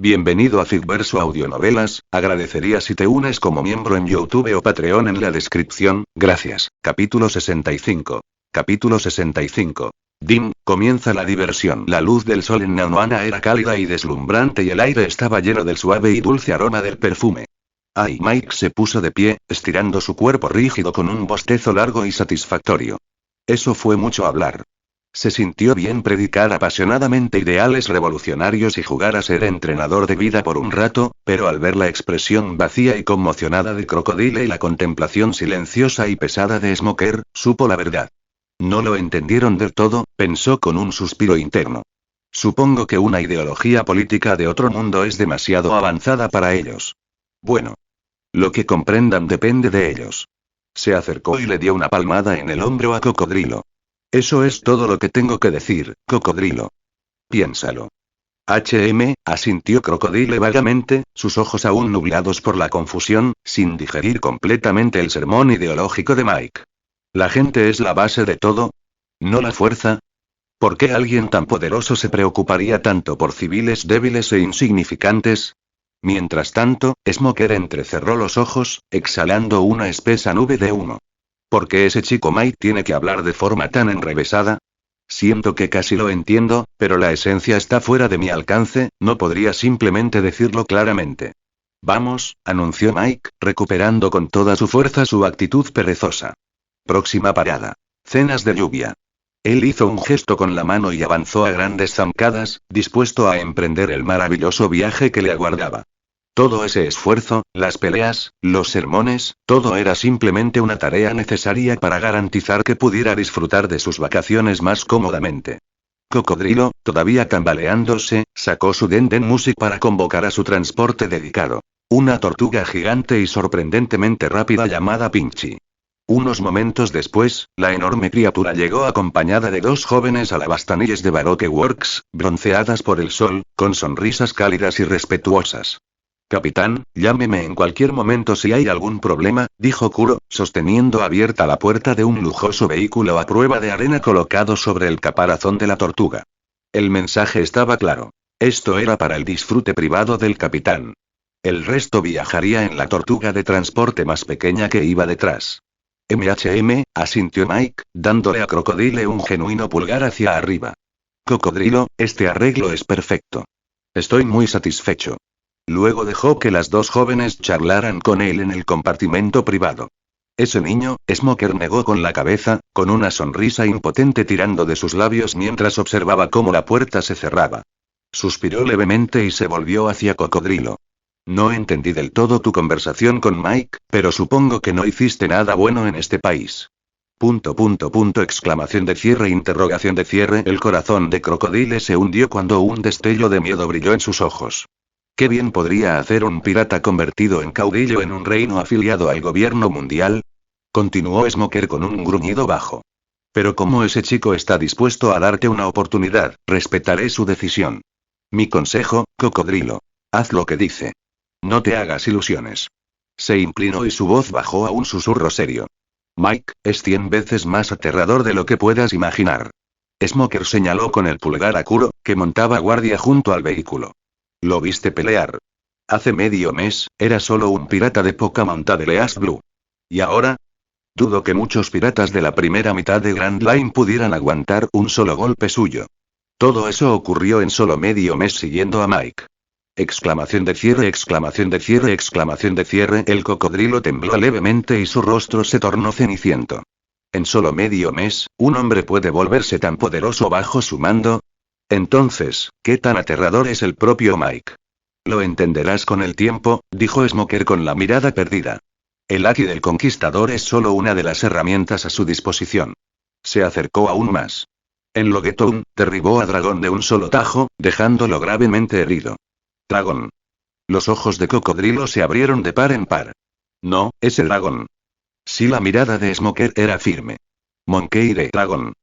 Bienvenido a Ficverso Audionovelas, agradecería si te unes como miembro en YouTube o Patreon en la descripción, gracias. Capítulo 65. Capítulo 65. Dim, comienza la diversión. La luz del sol en Nanoana era cálida y deslumbrante y el aire estaba lleno del suave y dulce aroma del perfume. Mike se puso de pie, estirando su cuerpo rígido con un bostezo largo y satisfactorio. Eso fue mucho hablar. Se sintió bien predicar apasionadamente ideales revolucionarios y jugar a ser entrenador de vida por un rato, pero al ver la expresión vacía y conmocionada de Crocodile y la contemplación silenciosa y pesada de Smoker, supo la verdad. No lo entendieron del todo, pensó con un suspiro interno. Supongo que una ideología política de otro mundo es demasiado avanzada para ellos. Bueno. Lo que comprendan depende de ellos. Se acercó y le dio una palmada en el hombro a Cocodrilo. Eso es todo lo que tengo que decir, Cocodrilo. Piénsalo. Asintió Crocodile vagamente, sus ojos aún nublados por la confusión, sin digerir completamente el sermón ideológico de Mike. ¿La gente es la base de todo? ¿No la fuerza? ¿Por qué alguien tan poderoso se preocuparía tanto por civiles débiles e insignificantes? Mientras tanto, Smoker entrecerró los ojos, exhalando una espesa nube de humo. ¿Por qué ese chico Mike tiene que hablar de forma tan enrevesada? Siento que casi lo entiendo, pero la esencia está fuera de mi alcance, no podría simplemente decirlo claramente. Vamos, anunció Mike, recuperando con toda su fuerza su actitud perezosa. Próxima parada. Cenas de lluvia. Él hizo un gesto con la mano y avanzó a grandes zancadas, dispuesto a emprender el maravilloso viaje que le aguardaba. Todo ese esfuerzo, las peleas, los sermones, todo era simplemente una tarea necesaria para garantizar que pudiera disfrutar de sus vacaciones más cómodamente. Cocodrilo, todavía tambaleándose, sacó su Denden Music para convocar a su transporte dedicado. Una tortuga gigante y sorprendentemente rápida llamada Pinchy. Unos momentos después, la enorme criatura llegó acompañada de dos jóvenes alabastanilles de Baroque Works, bronceadas por el sol, con sonrisas cálidas y respetuosas. Capitán, llámeme en cualquier momento si hay algún problema, dijo Kuro, sosteniendo abierta la puerta de un lujoso vehículo a prueba de arena colocado sobre el caparazón de la tortuga. El mensaje estaba claro. Esto era para el disfrute privado del capitán. El resto viajaría en la tortuga de transporte más pequeña que iba detrás. Asintió Mike, dándole a Crocodile un genuino pulgar hacia arriba. Cocodrilo, este arreglo es perfecto. Estoy muy satisfecho. Luego dejó que las dos jóvenes charlaran con él en el compartimento privado. Ese niño, Smoker negó con la cabeza, con una sonrisa impotente tirando de sus labios mientras observaba cómo la puerta se cerraba. Suspiró levemente y se volvió hacia Cocodrilo. No entendí del todo tu conversación con Mike, pero supongo que no hiciste nada bueno en este país. Exclamación de cierre, interrogación de cierre. El corazón de Crocodile se hundió cuando un destello de miedo brilló en sus ojos. ¿Qué bien podría hacer un pirata convertido en caudillo en un reino afiliado al gobierno mundial? Continuó Smoker con un gruñido bajo. Pero como ese chico está dispuesto a darte una oportunidad, respetaré su decisión. Mi consejo, Cocodrilo. Haz lo que dice. No te hagas ilusiones. Se inclinó y su voz bajó a un susurro serio. Mike, es 100 veces más aterrador de lo que puedas imaginar. Smoker señaló con el pulgar a Kuro, que montaba guardia junto al vehículo. ¿Lo viste pelear? Hace medio mes, era solo un pirata de poca monta de Leas Blue. ¿Y ahora? Dudo que muchos piratas de la primera mitad de Grand Line pudieran aguantar un solo golpe suyo. Todo eso ocurrió en solo medio mes siguiendo a Mike. Exclamación de cierre, exclamación de cierre, exclamación de cierre. El cocodrilo tembló levemente y su rostro se tornó ceniciento. ¿En solo medio mes, un hombre puede volverse tan poderoso bajo su mando? Entonces, ¿qué tan aterrador es el propio Mike? Lo entenderás con el tiempo, dijo Smoker con la mirada perdida. El Haki del Conquistador es solo una de las herramientas a su disposición. Se acercó aún más. En Loguetown, derribó a Dragón de un solo tajo, dejándolo gravemente herido. Dragón. Los ojos de Cocodrilo se abrieron de par en par. No, ese Dragón. Sí, la mirada de Smoker era firme. Monkey Dragon.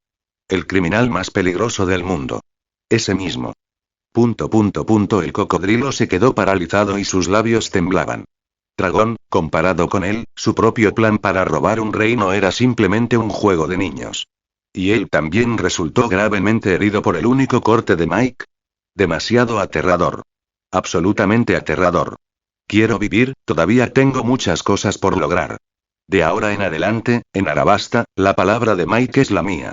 El criminal más peligroso del mundo. Ese mismo. El cocodrilo se quedó paralizado y sus labios temblaban. Dragón, comparado con él, su propio plan para robar un reino era simplemente un juego de niños. ¿Y él también resultó gravemente herido por el único corte de Mike? Demasiado aterrador. Absolutamente aterrador. Quiero vivir, todavía tengo muchas cosas por lograr. De ahora en adelante, en Arabasta, la palabra de Mike es la mía.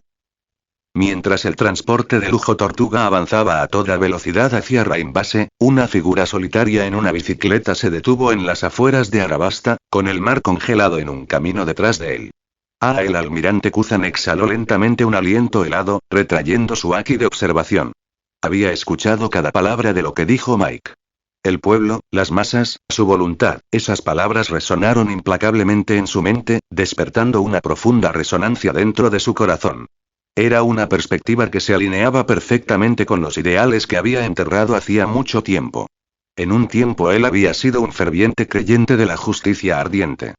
Mientras el transporte de lujo Tortuga avanzaba a toda velocidad hacia Raimbase, una figura solitaria en una bicicleta se detuvo en las afueras de Arabasta, con el mar congelado en un camino detrás de él. El almirante Kuzan exhaló lentamente un aliento helado, retrayendo su haki de observación. Había escuchado cada palabra de lo que dijo Mike. El pueblo, las masas, su voluntad, esas palabras resonaron implacablemente en su mente, despertando una profunda resonancia dentro de su corazón. Era una perspectiva que se alineaba perfectamente con los ideales que había enterrado hacía mucho tiempo. En un tiempo él había sido un ferviente creyente de la justicia ardiente.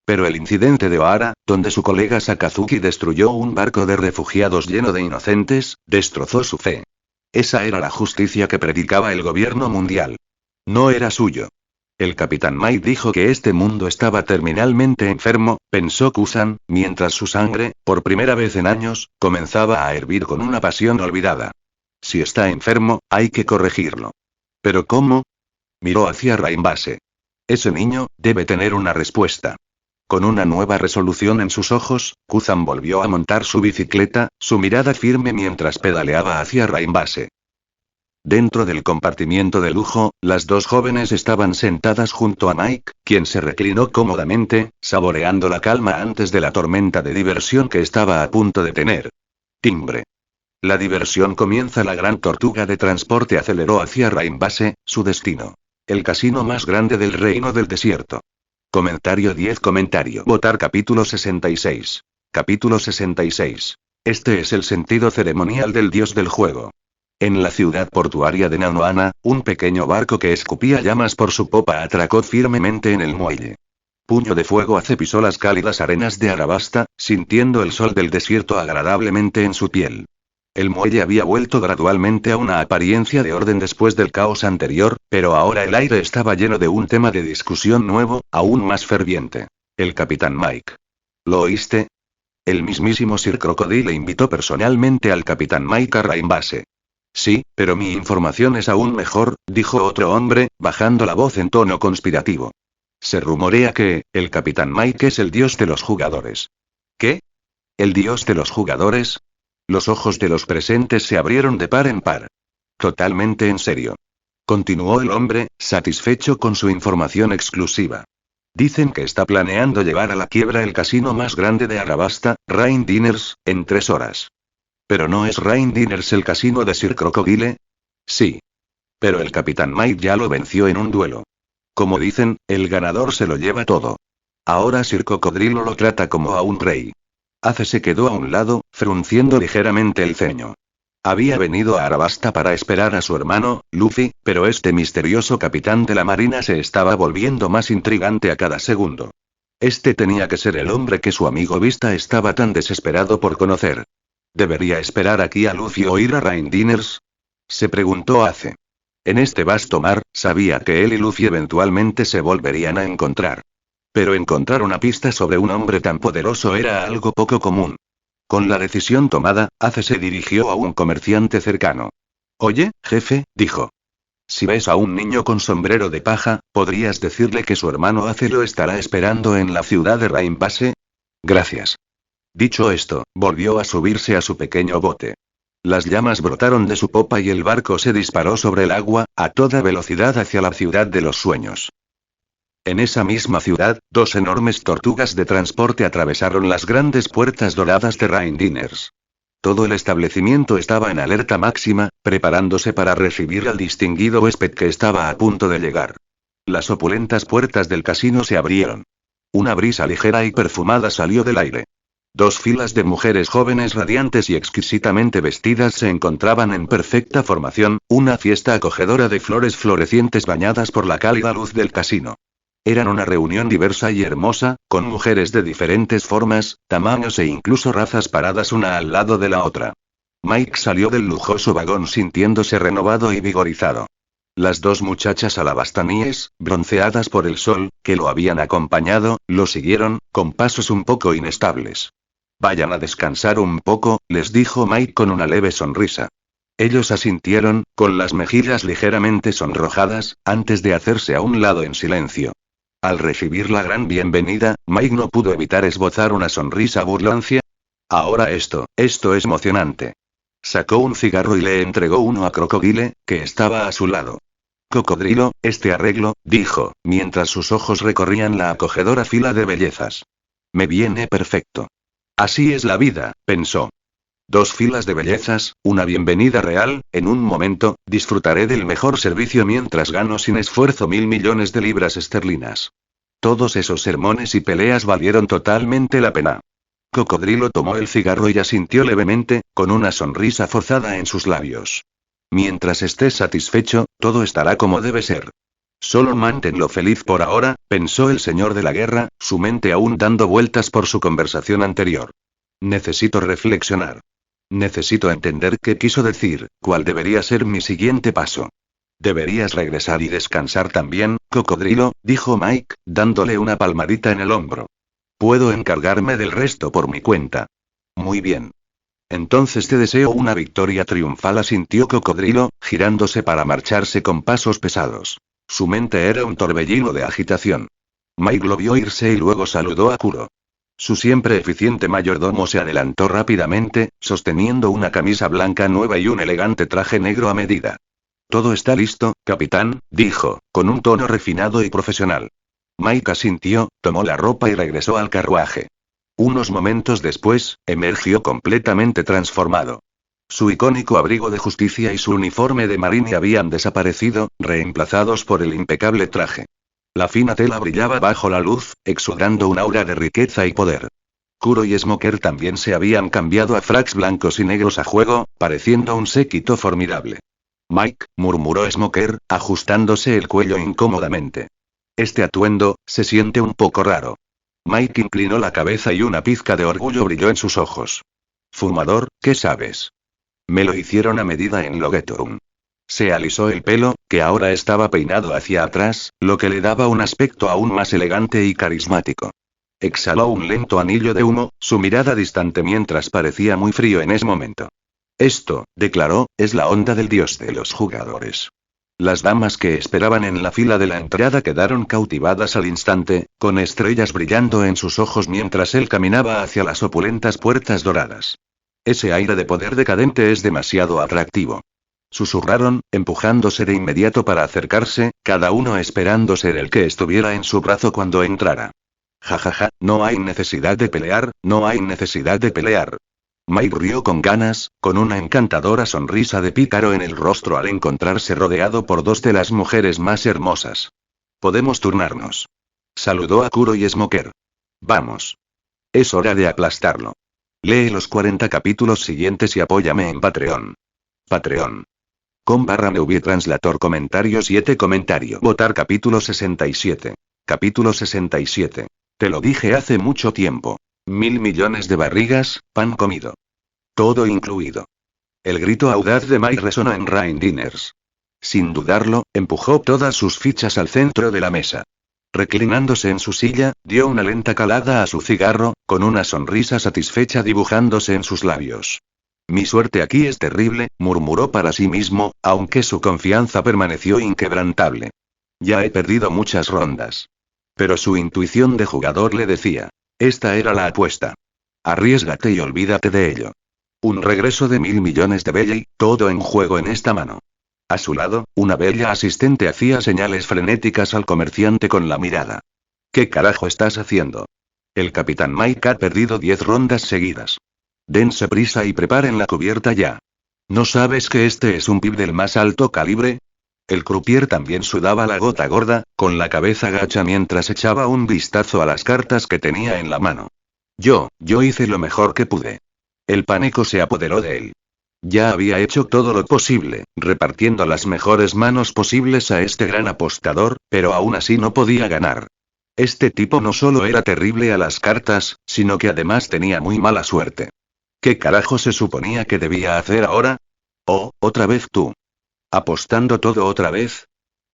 Pero el incidente de Ohara, donde su colega Sakazuki destruyó un barco de refugiados lleno de inocentes, destrozó su fe. Esa era la justicia que predicaba el gobierno mundial. No era suyo. El capitán Mike dijo que este mundo estaba terminalmente enfermo, pensó Kuzan, mientras su sangre, por primera vez en años, comenzaba a hervir con una pasión olvidada. Si está enfermo, hay que corregirlo. ¿Pero cómo? Miró hacia Raimbase. Ese niño, debe tener una respuesta. Con una nueva resolución en sus ojos, Kuzan volvió a montar su bicicleta, su mirada firme mientras pedaleaba hacia Raimbase. Dentro del compartimiento de lujo, las dos jóvenes estaban sentadas junto a Mike, quien se reclinó cómodamente, saboreando la calma antes de la tormenta de diversión que estaba a punto de tener. Timbre. La diversión comienza. La gran tortuga de transporte aceleró hacia Raimbase, su destino. El casino más grande del reino del desierto. Comentario 10. Votar capítulo 66. Capítulo 66. Este es el sentido ceremonial del dios del juego. En la ciudad portuaria de Nanohana, un pequeño barco que escupía llamas por su popa atracó firmemente en el muelle. Puño de Fuego Ace pisó las cálidas arenas de Arabasta, sintiendo el sol del desierto agradablemente en su piel. El muelle había vuelto gradualmente a una apariencia de orden después del caos anterior, pero ahora el aire estaba lleno de un tema de discusión nuevo, aún más ferviente. El capitán Mike. ¿Lo oíste? El mismísimo Sir Crocodile invitó personalmente al capitán Mike a Raimbase. Sí, pero mi información es aún mejor, dijo otro hombre, bajando la voz en tono conspirativo. Se rumorea que, el capitán Mike es el dios de los jugadores. ¿Qué? ¿El dios de los jugadores? Los ojos de los presentes se abrieron de par en par. Totalmente en serio. Continuó el hombre, satisfecho con su información exclusiva. Dicen que está planeando llevar a la quiebra el casino más grande de Arabasta, Rain Dinners, en 3 horas. ¿Pero no es Rain Dinners el casino de Sir Crocodile? Sí. Pero el capitán Mike ya lo venció en un duelo. Como dicen, el ganador se lo lleva todo. Ahora Sir Cocodrilo lo trata como a un rey. Ace se quedó a un lado, frunciendo ligeramente el ceño. Había venido a Arabasta para esperar a su hermano, Luffy, pero este misterioso capitán de la marina se estaba volviendo más intrigante a cada segundo. Este tenía que ser el hombre que su amigo Vista estaba tan desesperado por conocer. ¿Debería esperar aquí a Luffy o ir a Rain Dinners? Se preguntó Ace. En este vasto mar, sabía que él y Luffy eventualmente se volverían a encontrar. Pero encontrar una pista sobre un hombre tan poderoso era algo poco común. Con la decisión tomada, Ace se dirigió a un comerciante cercano. Oye, jefe, dijo. Si ves a un niño con sombrero de paja, ¿podrías decirle que su hermano Ace lo estará esperando en la ciudad de Raimbase? Gracias. Dicho esto, volvió a subirse a su pequeño bote. Las llamas brotaron de su popa y el barco se disparó sobre el agua, a toda velocidad hacia la ciudad de los sueños. En esa misma ciudad, 2 enormes tortugas de transporte atravesaron las grandes puertas doradas de Rain Dinners. Todo el establecimiento estaba en alerta máxima, preparándose para recibir al distinguido huésped que estaba a punto de llegar. Las opulentas puertas del casino se abrieron. Una brisa ligera y perfumada salió del aire. 2 filas de mujeres jóvenes radiantes y exquisitamente vestidas se encontraban en perfecta formación, una fiesta acogedora de flores florecientes bañadas por la cálida luz del casino. Eran una reunión diversa y hermosa, con mujeres de diferentes formas, tamaños e incluso razas paradas una al lado de la otra. Mike salió del lujoso vagón sintiéndose renovado y vigorizado. Las 2 muchachas alabastaníes, bronceadas por el sol, que lo habían acompañado, lo siguieron, con pasos un poco inestables. Vayan a descansar un poco, les dijo Mike con una leve sonrisa. Ellos asintieron, con las mejillas ligeramente sonrojadas, antes de hacerse a un lado en silencio. Al recibir la gran bienvenida, Mike no pudo evitar esbozar una sonrisa burlancia. Ahora esto es emocionante. Sacó un cigarro y le entregó uno a Crocodile, que estaba a su lado. Cocodrilo, este arreglo, dijo, mientras sus ojos recorrían la acogedora fila de bellezas. Me viene perfecto. Así es la vida, pensó. 2 filas de bellezas, una bienvenida real, en un momento, disfrutaré del mejor servicio mientras gano sin esfuerzo 1.000 millones de libras esterlinas. Todos esos sermones y peleas valieron totalmente la pena. Cocodrilo tomó el cigarro y asintió levemente, con una sonrisa forzada en sus labios. Mientras estés satisfecho, todo estará como debe ser. Solo manténlo feliz por ahora, pensó el señor de la guerra, su mente aún dando vueltas por su conversación anterior. Necesito reflexionar. Necesito entender qué quiso decir, cuál debería ser mi siguiente paso. Deberías regresar y descansar también, Cocodrilo, dijo Mike, dándole una palmadita en el hombro. Puedo encargarme del resto por mi cuenta. Muy bien. Entonces te deseo una victoria triunfal, asintió Cocodrilo, girándose para marcharse con pasos pesados. Su mente era un torbellino de agitación. Mike lo vio irse y luego saludó a Kuro. Su siempre eficiente mayordomo se adelantó rápidamente, sosteniendo una camisa blanca nueva y un elegante traje negro a medida. Todo está listo, capitán, dijo, con un tono refinado y profesional. Mike asintió, tomó la ropa y regresó al carruaje. Unos momentos después, emergió completamente transformado. Su icónico abrigo de justicia y su uniforme de marine habían desaparecido, reemplazados por el impecable traje. La fina tela brillaba bajo la luz, exudando un aura de riqueza y poder. Kuro y Smoker también se habían cambiado a fracs blancos y negros a juego, pareciendo un séquito formidable. Mike, murmuró Smoker, ajustándose el cuello incómodamente. Este atuendo, se siente un poco raro. Mike inclinó la cabeza y una pizca de orgullo brilló en sus ojos. Fumador, ¿qué sabes? Me lo hicieron a medida en Logetum. Se alisó el pelo, que ahora estaba peinado hacia atrás, lo que le daba un aspecto aún más elegante y carismático. Exhaló un lento anillo de humo, su mirada distante mientras parecía muy frío en ese momento. Esto, declaró, es la onda del dios de los jugadores. Las damas que esperaban en la fila de la entrada quedaron cautivadas al instante, con estrellas brillando en sus ojos mientras él caminaba hacia las opulentas puertas doradas. Ese aire de poder decadente es demasiado atractivo. Susurraron, empujándose de inmediato para acercarse, cada uno esperando ser el que estuviera en su brazo cuando entrara. Jajaja, no hay necesidad de pelear, no hay necesidad de pelear. Mike rió con ganas, con una encantadora sonrisa de pícaro en el rostro al encontrarse rodeado por 2 de las mujeres más hermosas. Podemos turnarnos. Saludó a Kuro y Smoker. Vamos. Es hora de aplastarlo. Lee los 40 capítulos siguientes y apóyame en Patreon. Patreon. /movie translator comentario 7 comentario. Votar capítulo 67. Capítulo 67. Te lo dije hace mucho tiempo. 1.000 millones de barrigas, pan comido. Todo incluido. El grito audaz de Mike resonó en Rain Diners. Sin dudarlo, empujó todas sus fichas al centro de la mesa. Reclinándose en su silla, dio una lenta calada a su cigarro, con una sonrisa satisfecha dibujándose en sus labios. Mi suerte aquí es terrible, murmuró para sí mismo, aunque su confianza permaneció inquebrantable. Ya he perdido muchas rondas. Pero su intuición de jugador le decía. Esta era la apuesta. Arriésgate y olvídate de ello. Un regreso de 1.000 millones de Belley, todo en juego en esta mano. A su lado, una bella asistente hacía señales frenéticas al comerciante con la mirada. ¿Qué carajo estás haciendo? El capitán Mike ha perdido 10 rondas seguidas. Dense prisa y preparen la cubierta ya. ¿No sabes que este es un pib del más alto calibre? El croupier también sudaba la gota gorda, con la cabeza gacha mientras echaba un vistazo a las cartas que tenía en la mano. Yo hice lo mejor que pude. El pánico se apoderó de él. Ya había hecho todo lo posible, repartiendo las mejores manos posibles a este gran apostador, pero aún así no podía ganar. Este tipo no solo era terrible a las cartas, sino que además tenía muy mala suerte. ¿Qué carajo se suponía que debía hacer ahora? Oh, otra vez tú. ¿Apostando todo otra vez?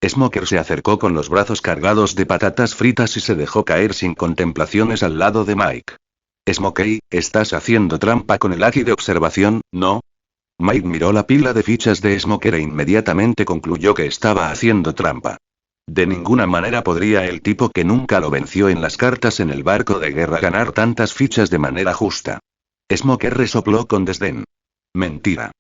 Smoker se acercó con los brazos cargados de patatas fritas y se dejó caer sin contemplaciones al lado de Mike. Smokey, estás haciendo trampa con el aki de observación, ¿no? Mike miró la pila de fichas de Smoker e inmediatamente concluyó que estaba haciendo trampa. De ninguna manera podría el tipo que nunca lo venció en las cartas en el barco de guerra ganar tantas fichas de manera justa. Smoker resopló con desdén. Mentira.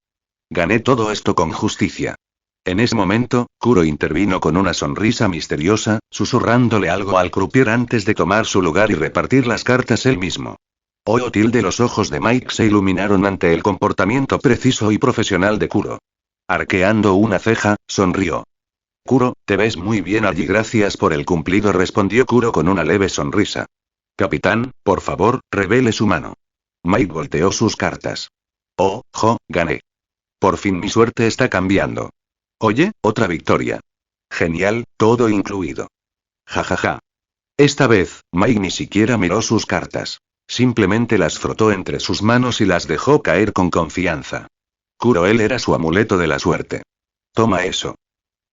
Gané todo esto con justicia. En ese momento, Kuro intervino con una sonrisa misteriosa, susurrándole algo al croupier antes de tomar su lugar y repartir las cartas él mismo. Los ojos de Mike se iluminaron ante el comportamiento preciso y profesional de Kuro. Arqueando una ceja, sonrió. Kuro, te ves muy bien allí, gracias por el cumplido, respondió Kuro con una leve sonrisa. Capitán, por favor, revele su mano. Mike volteó sus cartas. Gané. Por fin mi suerte está cambiando. Oye, otra victoria. Genial, todo incluido. Jajaja. Esta vez, Mike ni siquiera miró sus cartas. Simplemente las frotó entre sus manos y las dejó caer con confianza. Kuro, él era su amuleto de la suerte. Toma eso.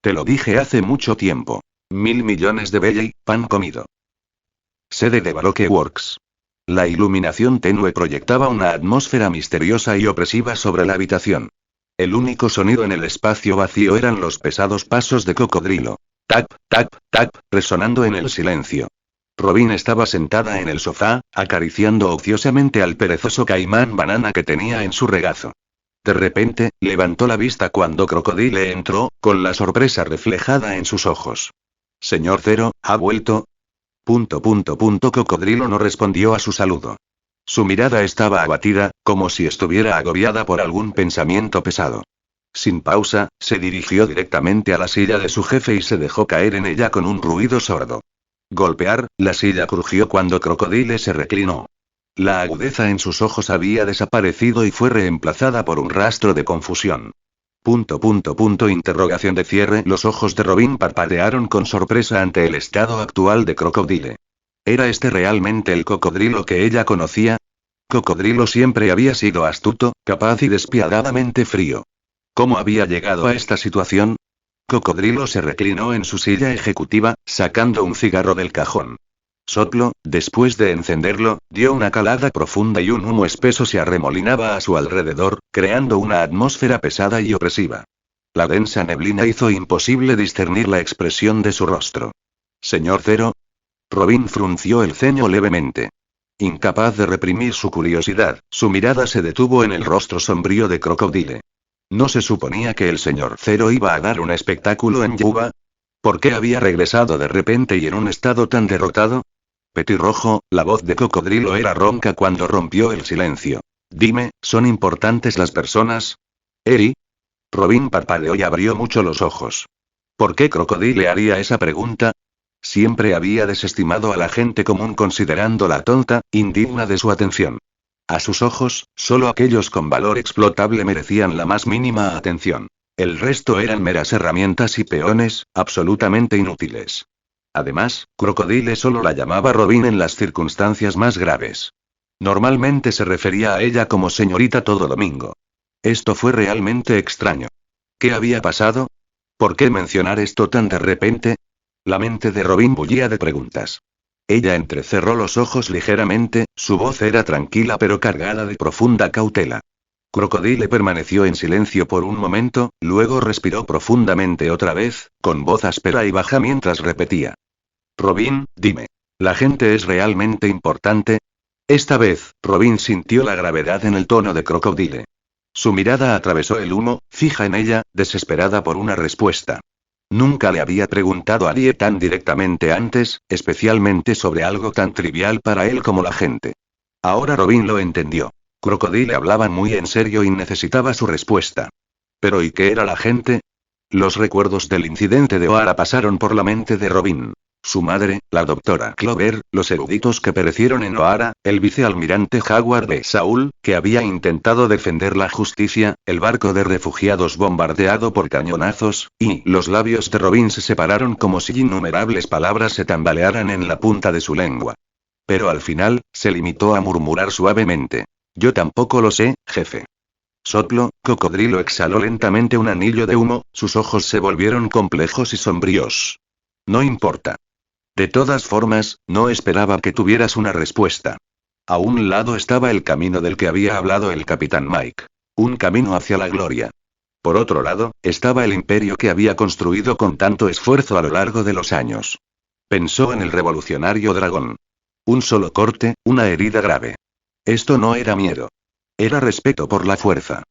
Te lo dije hace mucho tiempo. 1000 millones de Belley, pan comido. Sede de Baroque Works. La iluminación tenue proyectaba una atmósfera misteriosa y opresiva sobre la habitación. El único sonido en el espacio vacío eran los pesados pasos de Cocodrilo. Tap, tap, tap, resonando en el silencio. Robin estaba sentada en el sofá, acariciando ociosamente al perezoso caimán banana que tenía en su regazo. De repente, levantó la vista cuando Crocodile entró, con la sorpresa reflejada en sus ojos. Señor Zero, ¿ha vuelto? Cocodrilo no respondió a su saludo. Su mirada estaba abatida, como si estuviera agobiada por algún pensamiento pesado. Sin pausa, se dirigió directamente a la silla de su jefe y se dejó caer en ella con un ruido sordo. Golpear, la silla crujió cuando Crocodile se reclinó. La agudeza en sus ojos había desaparecido y fue reemplazada por un rastro de confusión. Interrogación de cierre. Los ojos de Robin parpadearon con sorpresa ante el estado actual de Crocodile. ¿Era este realmente el Cocodrilo que ella conocía? Cocodrilo siempre había sido astuto, capaz y despiadadamente frío. ¿Cómo había llegado a esta situación? Cocodrilo se reclinó en su silla ejecutiva, sacando un cigarro del cajón. Sopló, después de encenderlo, dio una calada profunda y un humo espeso se arremolinaba a su alrededor, creando una atmósfera pesada y opresiva. La densa neblina hizo imposible discernir la expresión de su rostro. ¿Señor Zero? Robin frunció el ceño levemente. Incapaz de reprimir su curiosidad, su mirada se detuvo en el rostro sombrío de Crocodile. ¿No se suponía que el señor Zero iba a dar un espectáculo en Yuba? ¿Por qué había regresado de repente y en un estado tan derrotado? Petirrojo, la voz de Cocodrilo era ronca cuando rompió el silencio. Dime, ¿son importantes las personas? ¿Eri? Robin parpadeó y abrió mucho los ojos. ¿Por qué Crocodile haría esa pregunta? Siempre había desestimado a la gente común considerándola tonta, indigna de su atención. A sus ojos, solo aquellos con valor explotable merecían la más mínima atención. El resto eran meras herramientas y peones, absolutamente inútiles. Además, Crocodile solo la llamaba Robin en las circunstancias más graves. Normalmente se refería a ella como señorita todo domingo. Esto fue realmente extraño. ¿Qué había pasado? ¿Por qué mencionar esto tan de repente? La mente de Robin bullía de preguntas. Ella entrecerró los ojos ligeramente, su voz era tranquila pero cargada de profunda cautela. Crocodile permaneció en silencio por un momento, luego respiró profundamente otra vez, con voz áspera y baja mientras repetía. Robin, dime. ¿La gente es realmente importante? Esta vez, Robin sintió la gravedad en el tono de Crocodile. Su mirada atravesó el humo, fija en ella, desesperada por una respuesta. Nunca le había preguntado a nadie tan directamente antes, especialmente sobre algo tan trivial para él como la gente. Ahora Robin lo entendió. Crocodile hablaba muy en serio y necesitaba su respuesta. ¿Pero y qué era la gente? Los recuerdos del incidente de O'Hara pasaron por la mente de Robin. Su madre, la doctora Clover, los eruditos que perecieron en O'Hara, el vicealmirante Howard B. Saul, que había intentado defender la justicia, el barco de refugiados bombardeado por cañonazos, y los labios de Robin se separaron como si innumerables palabras se tambalearan en la punta de su lengua. Pero al final, se limitó a murmurar suavemente. Yo tampoco lo sé, jefe. Soplo, Cocodrilo exhaló lentamente un anillo de humo, sus ojos se volvieron complejos y sombríos. No importa. De todas formas, no esperaba que tuvieras una respuesta. A un lado estaba el camino del que había hablado el capitán Mike. Un camino hacia la gloria. Por otro lado, estaba el imperio que había construido con tanto esfuerzo a lo largo de los años. Pensó en el revolucionario dragón. Un solo corte, una herida grave. Esto no era miedo. Era respeto por la fuerza.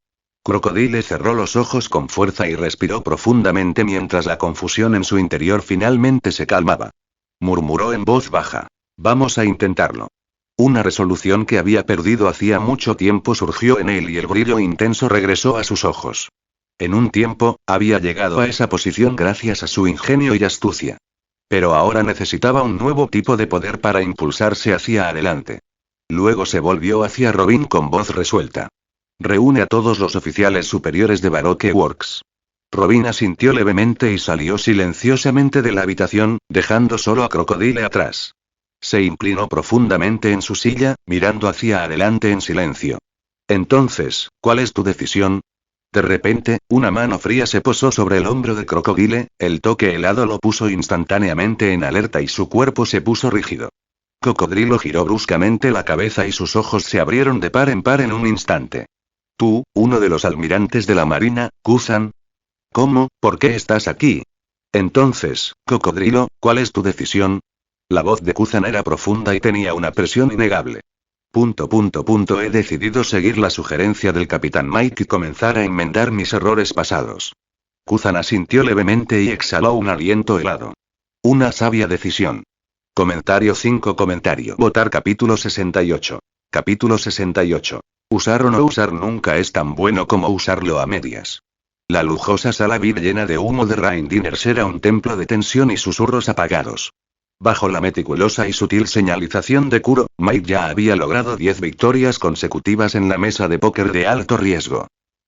Crocodile cerró los ojos con fuerza y respiró profundamente mientras la confusión en su interior finalmente se calmaba. Murmuró en voz baja. Vamos a intentarlo. Una resolución que había perdido hacía mucho tiempo surgió en él y el brillo intenso regresó a sus ojos. En un tiempo, había llegado a esa posición gracias a su ingenio y astucia. Pero ahora necesitaba un nuevo tipo de poder para impulsarse hacia adelante. Luego se volvió hacia Robin con voz resuelta. Reúne a todos los oficiales superiores de Baroque Works. Robin asintió levemente y salió silenciosamente de la habitación, dejando solo a Crocodile atrás. Se inclinó profundamente en su silla, mirando hacia adelante en silencio. Entonces, ¿cuál es tu decisión? De repente, una mano fría se posó sobre el hombro de Crocodile, el toque helado lo puso instantáneamente en alerta y su cuerpo se puso rígido. Cocodrilo giró bruscamente la cabeza y sus ojos se abrieron de par en par en un instante. Tú, uno de los almirantes de la marina, Kuzan. ¿Cómo? ¿Por qué estás aquí? Entonces, Cocodrilo, ¿cuál es tu decisión? La voz de Kuzan era profunda y tenía una presión innegable. He decidido seguir la sugerencia del capitán Mike y comenzar a enmendar mis errores pasados. Kuzan asintió levemente y exhaló un aliento helado. Una sabia decisión. Comentario 5. Votar capítulo 68. Capítulo 68. Usar o no usar nunca es tan bueno como usarlo a medias. La lujosa sala VIP llena de humo de Rain Dinners era un templo de tensión y susurros apagados. Bajo la meticulosa y sutil señalización de Kuro, Mike ya había logrado 10 victorias consecutivas en la mesa de póker de alto riesgo.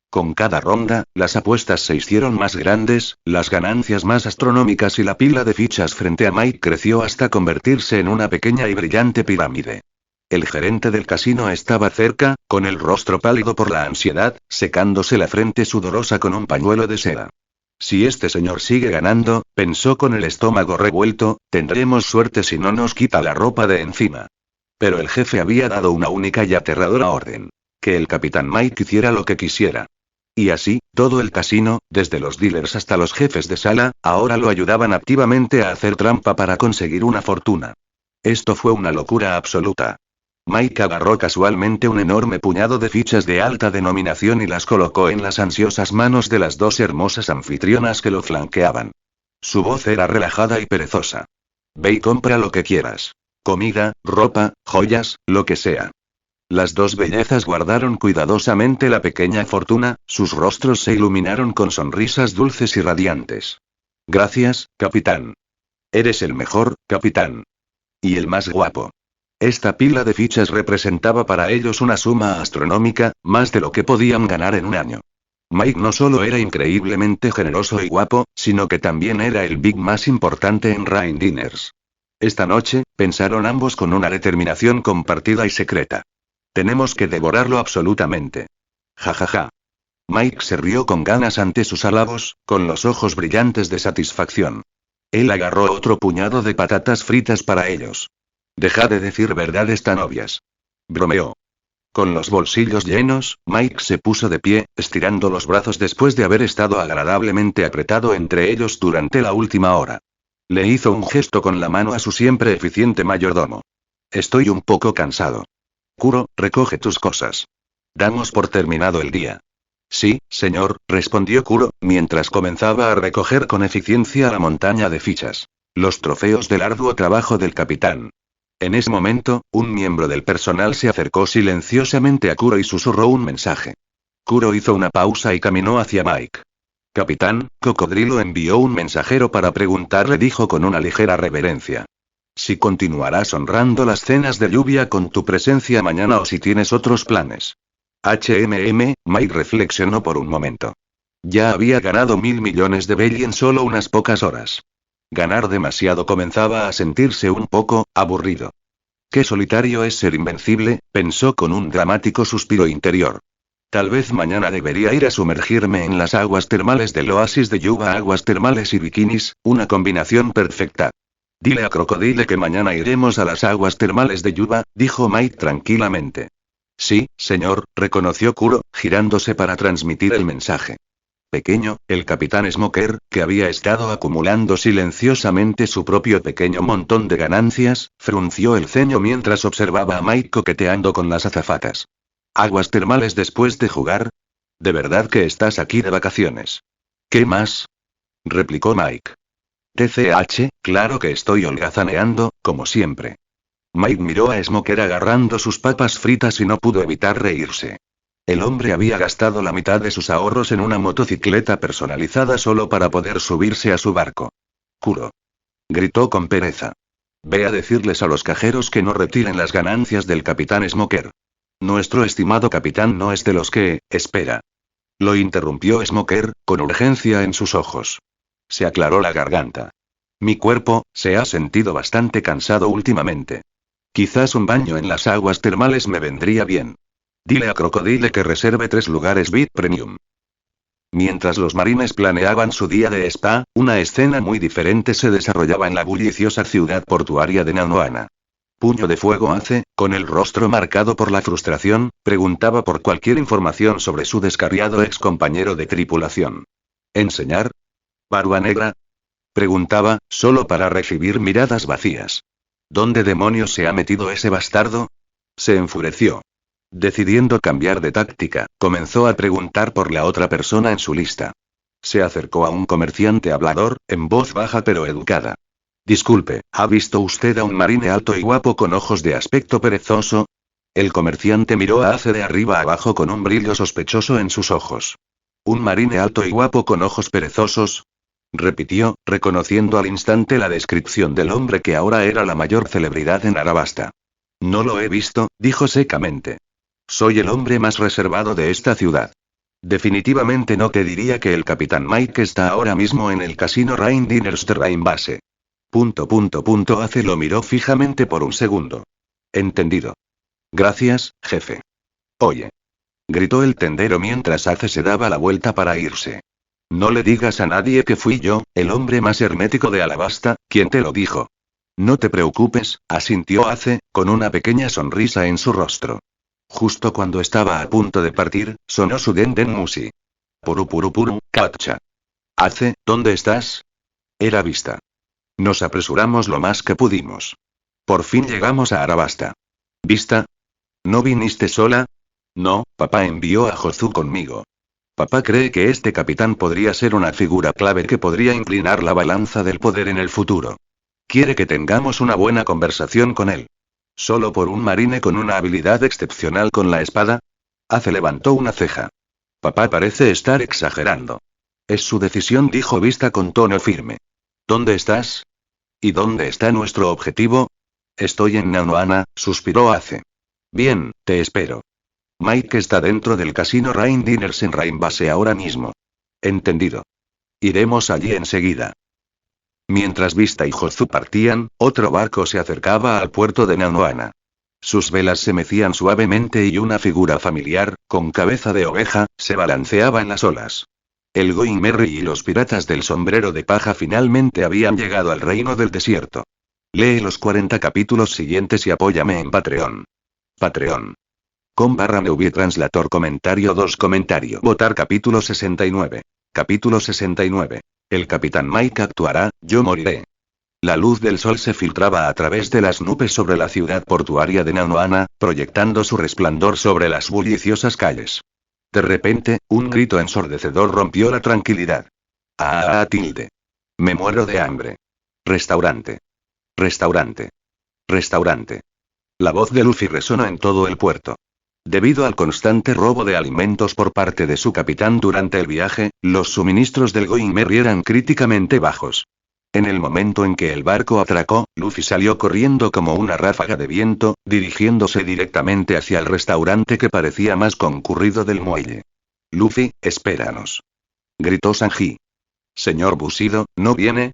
Con cada ronda, las apuestas se hicieron más grandes, las ganancias más astronómicas y la pila de fichas frente a Mike creció hasta convertirse en una pequeña y brillante pirámide. El gerente del casino estaba cerca, con el rostro pálido por la ansiedad, secándose la frente sudorosa con un pañuelo de seda. Si este señor sigue ganando, pensó con el estómago revuelto, tendremos suerte si no nos quita la ropa de encima. Pero el jefe había dado una única y aterradora orden. Que el capitán Mike hiciera lo que quisiera. Y así, todo el casino, desde los dealers hasta los jefes de sala, ahora lo ayudaban activamente a hacer trampa para conseguir una fortuna. Esto fue una locura absoluta. Mike agarró casualmente un enorme puñado de fichas de alta denominación y las colocó en las ansiosas manos de las dos hermosas anfitrionas que lo flanqueaban. Su voz era relajada y perezosa. Ve y compra lo que quieras. Comida, ropa, joyas, lo que sea. Las dos bellezas guardaron cuidadosamente la pequeña fortuna, sus rostros se iluminaron con sonrisas dulces y radiantes. Gracias, capitán. Eres el mejor, capitán. Y el más guapo. Esta pila de fichas representaba para ellos una suma astronómica, más de lo que podían ganar en un año. Mike no solo era increíblemente generoso y guapo, sino que también era el big más importante en Rain Dinners. Esta noche, pensaron ambos con una determinación compartida y secreta. Tenemos que devorarlo absolutamente. Ja. Mike se rió con ganas ante sus halagos, con los ojos brillantes de satisfacción. Él agarró otro puñado de patatas fritas para ellos. Deja de decir verdades tan obvias. Bromeó. Con los bolsillos llenos, Mike se puso de pie, estirando los brazos después de haber estado agradablemente apretado entre ellos durante la última hora. Le hizo un gesto con la mano a su siempre eficiente mayordomo. Estoy un poco cansado. Kuro, recoge tus cosas. Damos por terminado el día. Sí, señor, respondió Kuro, mientras comenzaba a recoger con eficiencia la montaña de fichas. Los trofeos del arduo trabajo del capitán. En ese momento, un miembro del personal se acercó silenciosamente a Kuro y susurró un mensaje. Kuro hizo una pausa y caminó hacia Mike. Capitán, Cocodrilo envió un mensajero para preguntarle, dijo con una ligera reverencia. Si continuarás honrando las cenas de lluvia con tu presencia mañana o si tienes otros planes. Mike reflexionó por un momento. Ya había ganado 1.000 millones de belly en solo unas pocas horas. Ganar demasiado comenzaba a sentirse un poco aburrido. Qué solitario es ser invencible, pensó con un dramático suspiro interior. Tal vez mañana debería ir a sumergirme en las aguas termales del oasis de Yuba, aguas termales y bikinis, una combinación perfecta. Dile a Crocodile que mañana iremos a las aguas termales de Yuba, dijo Mike tranquilamente. Sí, señor, reconoció Kuro, girándose para transmitir el mensaje. Pequeño, el capitán Smoker, que había estado acumulando silenciosamente su propio pequeño montón de ganancias, frunció el ceño mientras observaba a Mike coqueteando con las azafatas. ¿Aguas termales después de jugar? ¿De verdad que estás aquí de vacaciones? ¿Qué más? Replicó Mike. TCH, claro que estoy holgazaneando, como siempre. Mike miró a Smoker agarrando sus papas fritas y no pudo evitar reírse. El hombre había gastado la mitad de sus ahorros en una motocicleta personalizada solo para poder subirse a su barco. Kuro. Gritó con pereza. Ve a decirles a los cajeros que no retiren las ganancias del capitán Smoker. Nuestro estimado capitán no es de los que, espera. Lo interrumpió Smoker, con urgencia en sus ojos. Se aclaró la garganta. Mi cuerpo, se ha sentido bastante cansado últimamente. Quizás un baño en las aguas termales me vendría bien. Dile a Crocodile que reserve 3 lugares VIP Premium. Mientras los marines planeaban su día de spa, una escena muy diferente se desarrollaba en la bulliciosa ciudad portuaria de Nanoana. Puño de Fuego Ace, con el rostro marcado por la frustración, preguntaba por cualquier información sobre su descarriado ex compañero de tripulación. ¿Enseñar? ¿Barba Negra? Preguntaba, solo para recibir miradas vacías. ¿Dónde demonios se ha metido ese bastardo? Se enfureció. Decidiendo cambiar de táctica, comenzó a preguntar por la otra persona en su lista. Se acercó a un comerciante hablador, en voz baja pero educada. Disculpe, ¿ha visto usted a un marine alto y guapo con ojos de aspecto perezoso? El comerciante miró a Ace de arriba abajo con un brillo sospechoso en sus ojos. ¿Un marine alto y guapo con ojos perezosos? Repitió, reconociendo al instante la descripción del hombre que ahora era la mayor celebridad en Arabasta. No lo he visto, dijo secamente. Soy el hombre más reservado de esta ciudad. Definitivamente no te diría que el capitán Mike está ahora mismo en el casino Rain Dinners de Rain Base. Ace lo miró fijamente por un segundo. Entendido. Gracias, jefe. Oye. Gritó el tendero mientras Ace se daba la vuelta para irse. No le digas a nadie que fui yo, el hombre más hermético de Alabasta, quien te lo dijo. No te preocupes, asintió Ace, con una pequeña sonrisa en su rostro. Justo cuando estaba a punto de partir, sonó su den musi. Puru, catcha. Ace, ¿dónde estás? Era Vista. Nos apresuramos lo más que pudimos. Por fin llegamos a Arabasta. ¿Vista? ¿No viniste sola? No, papá envió a Jozu conmigo. Papá cree que este capitán podría ser una figura clave que podría inclinar la balanza del poder en el futuro. Quiere que tengamos una buena conversación con él. ¿Solo por un marine con una habilidad excepcional con la espada? Ace levantó una ceja. Papá parece estar exagerando. Es su decisión, dijo Vista con tono firme. ¿Dónde estás? ¿Y dónde está nuestro objetivo? Estoy en Nanoana, suspiró Ace. Bien, te espero. Mike está dentro del casino Rain Dinners en Rain Base ahora mismo. Entendido. Iremos allí enseguida. Mientras Vista y Jozu partían, otro barco se acercaba al puerto de Nanoana. Sus velas se mecían suavemente y una figura familiar, con cabeza de oveja, se balanceaba en las olas. El Going Merry y los piratas del sombrero de paja finalmente habían llegado al reino del desierto. Lee los 40 capítulos siguientes y apóyame en Patreon. Patreon. com/movie translator comentario 2 comentario. Votar capítulo 69. Capítulo 69. El capitán Mike actuará, yo moriré. La luz del sol se filtraba a través de las nubes sobre la ciudad portuaria de Nanoana, proyectando su resplandor sobre las bulliciosas calles. De repente, un grito ensordecedor rompió la tranquilidad. Tilde. Me muero de hambre. Restaurante. Restaurante. Restaurante. La voz de Luffy resonó en todo el puerto. Debido al constante robo de alimentos por parte de su capitán durante el viaje, los suministros del Going Merry eran críticamente bajos. En el momento en que el barco atracó, Luffy salió corriendo como una ráfaga de viento, dirigiéndose directamente hacia el restaurante que parecía más concurrido del muelle. Luffy, espéranos. Gritó Sanji. Señor Bushido, ¿no viene?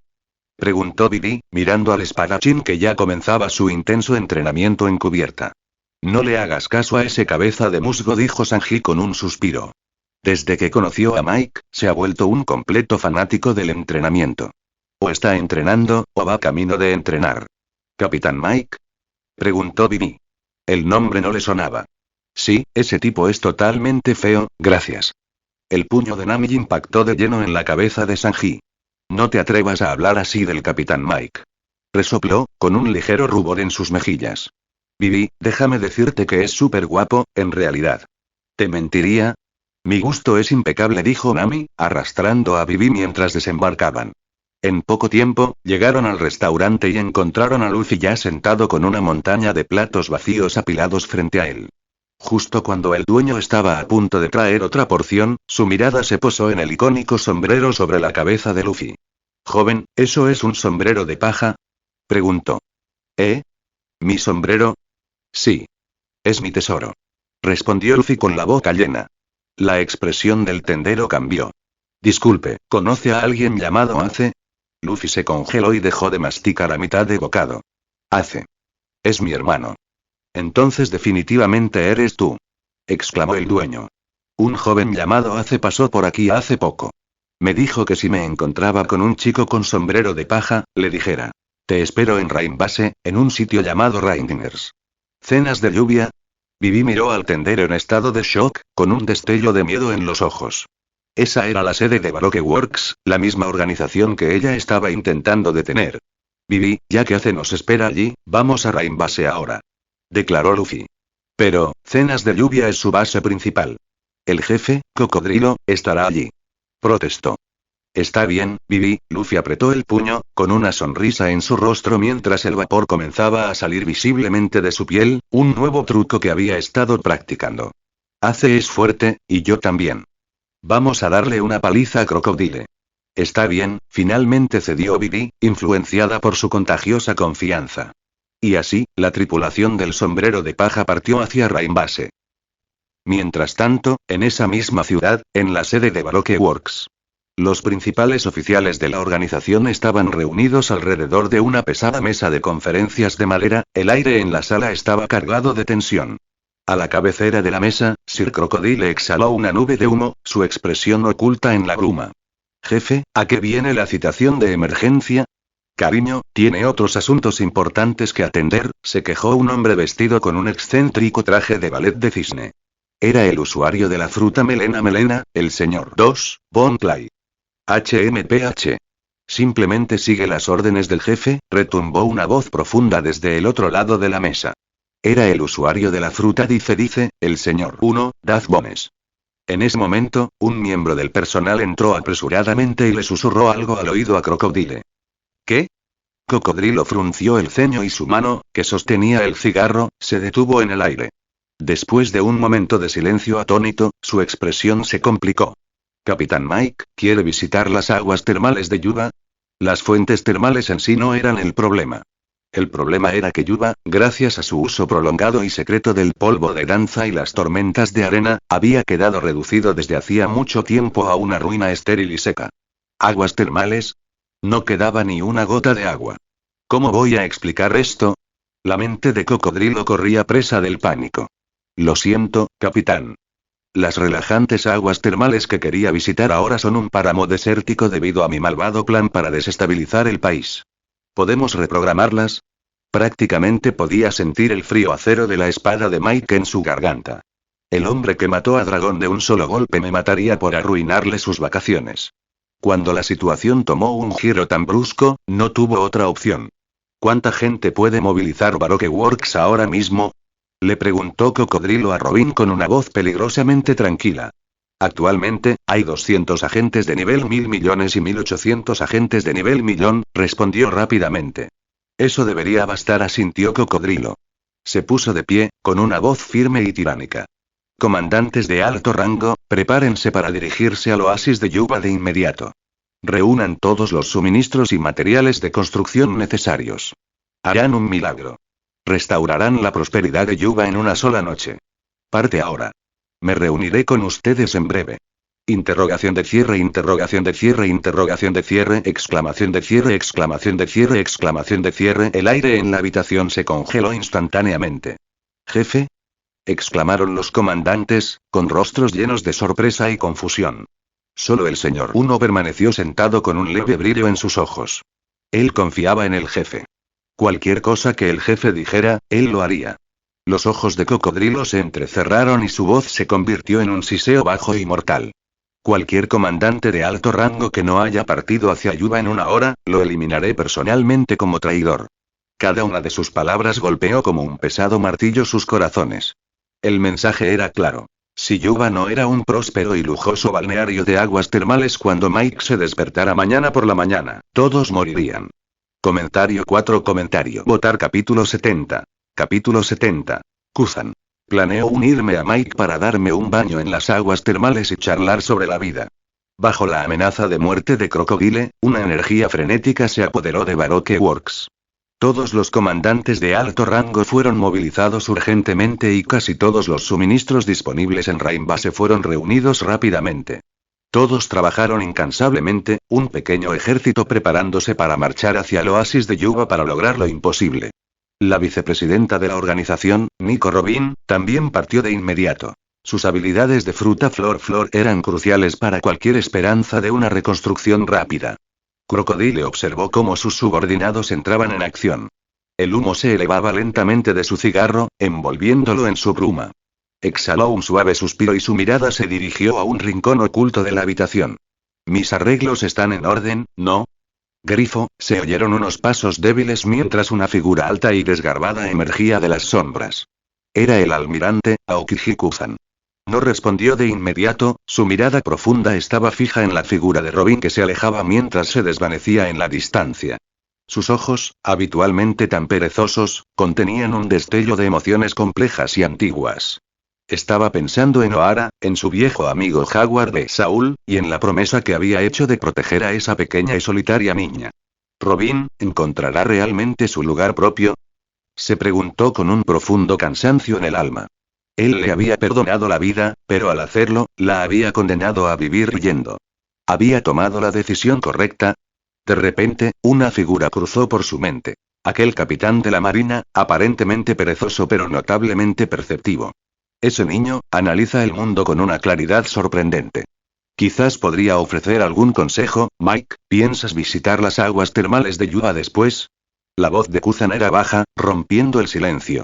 Preguntó Vivi, mirando al espadachín que ya comenzaba su intenso entrenamiento en cubierta. No le hagas caso a ese cabeza de musgo, dijo Sanji con un suspiro. Desde que conoció a Mike, se ha vuelto un completo fanático del entrenamiento. O está entrenando, o va camino de entrenar. ¿Capitán Mike? Preguntó Vivi. El nombre no le sonaba. Sí, ese tipo es totalmente feo, gracias. El puño de Nami impactó de lleno en la cabeza de Sanji. No te atrevas a hablar así del Capitán Mike. Resopló, con un ligero rubor en sus mejillas. Vivi, déjame decirte que es súper guapo, en realidad. ¿Te mentiría? Mi gusto es impecable, dijo Nami, arrastrando a Vivi mientras desembarcaban. En poco tiempo, llegaron al restaurante y encontraron a Luffy ya sentado con una montaña de platos vacíos apilados frente a él. Justo cuando el dueño estaba a punto de traer otra porción, su mirada se posó en el icónico sombrero sobre la cabeza de Luffy. Joven, ¿eso es un sombrero de paja? Preguntó. ¿Eh? ¿Mi sombrero? Sí. Es mi tesoro. Respondió Luffy con la boca llena. La expresión del tendero cambió. Disculpe, ¿conoce a alguien llamado Ace? Luffy se congeló y dejó de masticar a mitad de bocado. Ace. Es mi hermano. Entonces definitivamente eres tú. Exclamó el dueño. Un joven llamado Ace pasó por aquí hace poco. Me dijo que si me encontraba con un chico con sombrero de paja, le dijera. Te espero en Rain Base, en un sitio llamado Rainers. ¿Cenas de lluvia? Vivi miró al tendero en estado de shock, con un destello de miedo en los ojos. Esa era la sede de Baroque Works, la misma organización que ella estaba intentando detener. Vivi, ya que Ace nos espera allí, vamos a Rain Base ahora. Declaró Luffy. Pero, Cenas de Lluvia es su base principal. El jefe, Cocodrilo, estará allí. Protestó. Está bien, Vivi, Luffy apretó el puño, con una sonrisa en su rostro mientras el vapor comenzaba a salir visiblemente de su piel, un nuevo truco que había estado practicando. Ace es fuerte, y yo también. Vamos a darle una paliza a Crocodile. Está bien, finalmente cedió Vivi, influenciada por su contagiosa confianza. Y así, la tripulación del sombrero de paja partió hacia Rain Base. Mientras tanto, en esa misma ciudad, en la sede de Baroque Works. Los principales oficiales de la organización estaban reunidos alrededor de una pesada mesa de conferencias de madera, el aire en la sala estaba cargado de tensión. A la cabecera de la mesa, Sir Crocodile exhaló una nube de humo, su expresión oculta en la bruma. Jefe, ¿a qué viene la citación de emergencia? Cariño, tiene otros asuntos importantes que atender, se quejó un hombre vestido con un excéntrico traje de ballet de cisne. Era el usuario de la fruta melena, el señor 2, Bon Clay. HMPH. Simplemente sigue las órdenes del jefe, retumbó una voz profunda desde el otro lado de la mesa. Era el usuario de la fruta dice, el señor 1, Daz Bones. En ese momento, un miembro del personal entró apresuradamente y le susurró algo al oído a Crocodile. ¿Qué? Cocodrilo frunció el ceño y su mano, que sostenía el cigarro, se detuvo en el aire. Después de un momento de silencio atónito, su expresión se complicó. Capitán Mike, ¿quiere visitar las aguas termales de Yuba? Las fuentes termales en sí no eran el problema. El problema era que Yuba, gracias a su uso prolongado y secreto del polvo de danza y las tormentas de arena, había quedado reducido desde hacía mucho tiempo a una ruina estéril y seca. ¿Aguas termales? No quedaba ni una gota de agua. ¿Cómo voy a explicar esto? La mente de Cocodrilo corría presa del pánico. Lo siento, capitán. Las relajantes aguas termales que quería visitar ahora son un páramo desértico debido a mi malvado plan para desestabilizar el país. ¿Podemos reprogramarlas? Prácticamente podía sentir el frío acero de la espada de Mike en su garganta. El hombre que mató a Dragón de un solo golpe me mataría por arruinarle sus vacaciones. Cuando la situación tomó un giro tan brusco, no tuvo otra opción. ¿Cuánta gente puede movilizar Baroque Works ahora mismo? Le preguntó Cocodrilo a Robin con una voz peligrosamente tranquila. Actualmente, hay 200 agentes de nivel 1000 millones y 1800 agentes de nivel millón, respondió rápidamente. Eso debería bastar, asintió Cocodrilo. Se puso de pie, con una voz firme y tiránica. Comandantes de alto rango, prepárense para dirigirse al oasis de Yuba de inmediato. Reúnan todos los suministros y materiales de construcción necesarios. Harán un milagro. Restaurarán la prosperidad de Yuba en una sola noche. Parte ahora. Me reuniré con ustedes en breve. Interrogación de cierre, interrogación de cierre, interrogación de cierre, exclamación de cierre, exclamación de cierre, exclamación de cierre. El aire en la habitación se congeló instantáneamente. ¿Jefe? Exclamaron los comandantes, con rostros llenos de sorpresa y confusión. Solo el señor 1 permaneció sentado con un leve brillo en sus ojos. Él confiaba en el jefe. Cualquier cosa que el jefe dijera, él lo haría. Los ojos de Cocodrilo se entrecerraron y su voz se convirtió en un siseo bajo y mortal. Cualquier comandante de alto rango que no haya partido hacia Yuba en una hora, lo eliminaré personalmente como traidor. Cada una de sus palabras golpeó como un pesado martillo sus corazones. El mensaje era claro. Si Yuba no era un próspero y lujoso balneario de aguas termales cuando Mike se despertara mañana por la mañana, todos morirían. Comentario 4. Votar capítulo 70. Capítulo 70. Kuzan. Planeo unirme a Mike para darme un baño en las aguas termales y charlar sobre la vida. Bajo la amenaza de muerte de Crocodile, una energía frenética se apoderó de Baroque Works. Todos los comandantes de alto rango fueron movilizados urgentemente y casi todos los suministros disponibles en Rainbase fueron reunidos rápidamente. Todos trabajaron incansablemente, un pequeño ejército preparándose para marchar hacia el oasis de Yuba para lograr lo imposible. La vicepresidenta de la organización, Nico Robin, también partió de inmediato. Sus habilidades de fruta flor eran cruciales para cualquier esperanza de una reconstrucción rápida. Crocodile observó cómo sus subordinados entraban en acción. El humo se elevaba lentamente de su cigarro, envolviéndolo en su bruma. Exhaló un suave suspiro y su mirada se dirigió a un rincón oculto de la habitación. Mis arreglos están en orden, ¿no? Grifo, se oyeron unos pasos débiles mientras una figura alta y desgarbada emergía de las sombras. Era el almirante, Aokiji Kuzan. No respondió de inmediato, su mirada profunda estaba fija en la figura de Robin que se alejaba mientras se desvanecía en la distancia. Sus ojos, habitualmente tan perezosos, contenían un destello de emociones complejas y antiguas. Estaba pensando en O'Hara, en su viejo amigo Jaguar de Saúl, y en la promesa que había hecho de proteger a esa pequeña y solitaria niña. ¿Robin encontrará realmente su lugar propio? Se preguntó con un profundo cansancio en el alma. Él le había perdonado la vida, pero al hacerlo, la había condenado a vivir huyendo. ¿Había tomado la decisión correcta? De repente, una figura cruzó por su mente. Aquel capitán de la marina, aparentemente perezoso pero notablemente perceptivo. Ese niño, analiza el mundo con una claridad sorprendente. Quizás podría ofrecer algún consejo. Mike, ¿piensas visitar las aguas termales de Yuba después? La voz de Kuzan era baja, rompiendo el silencio.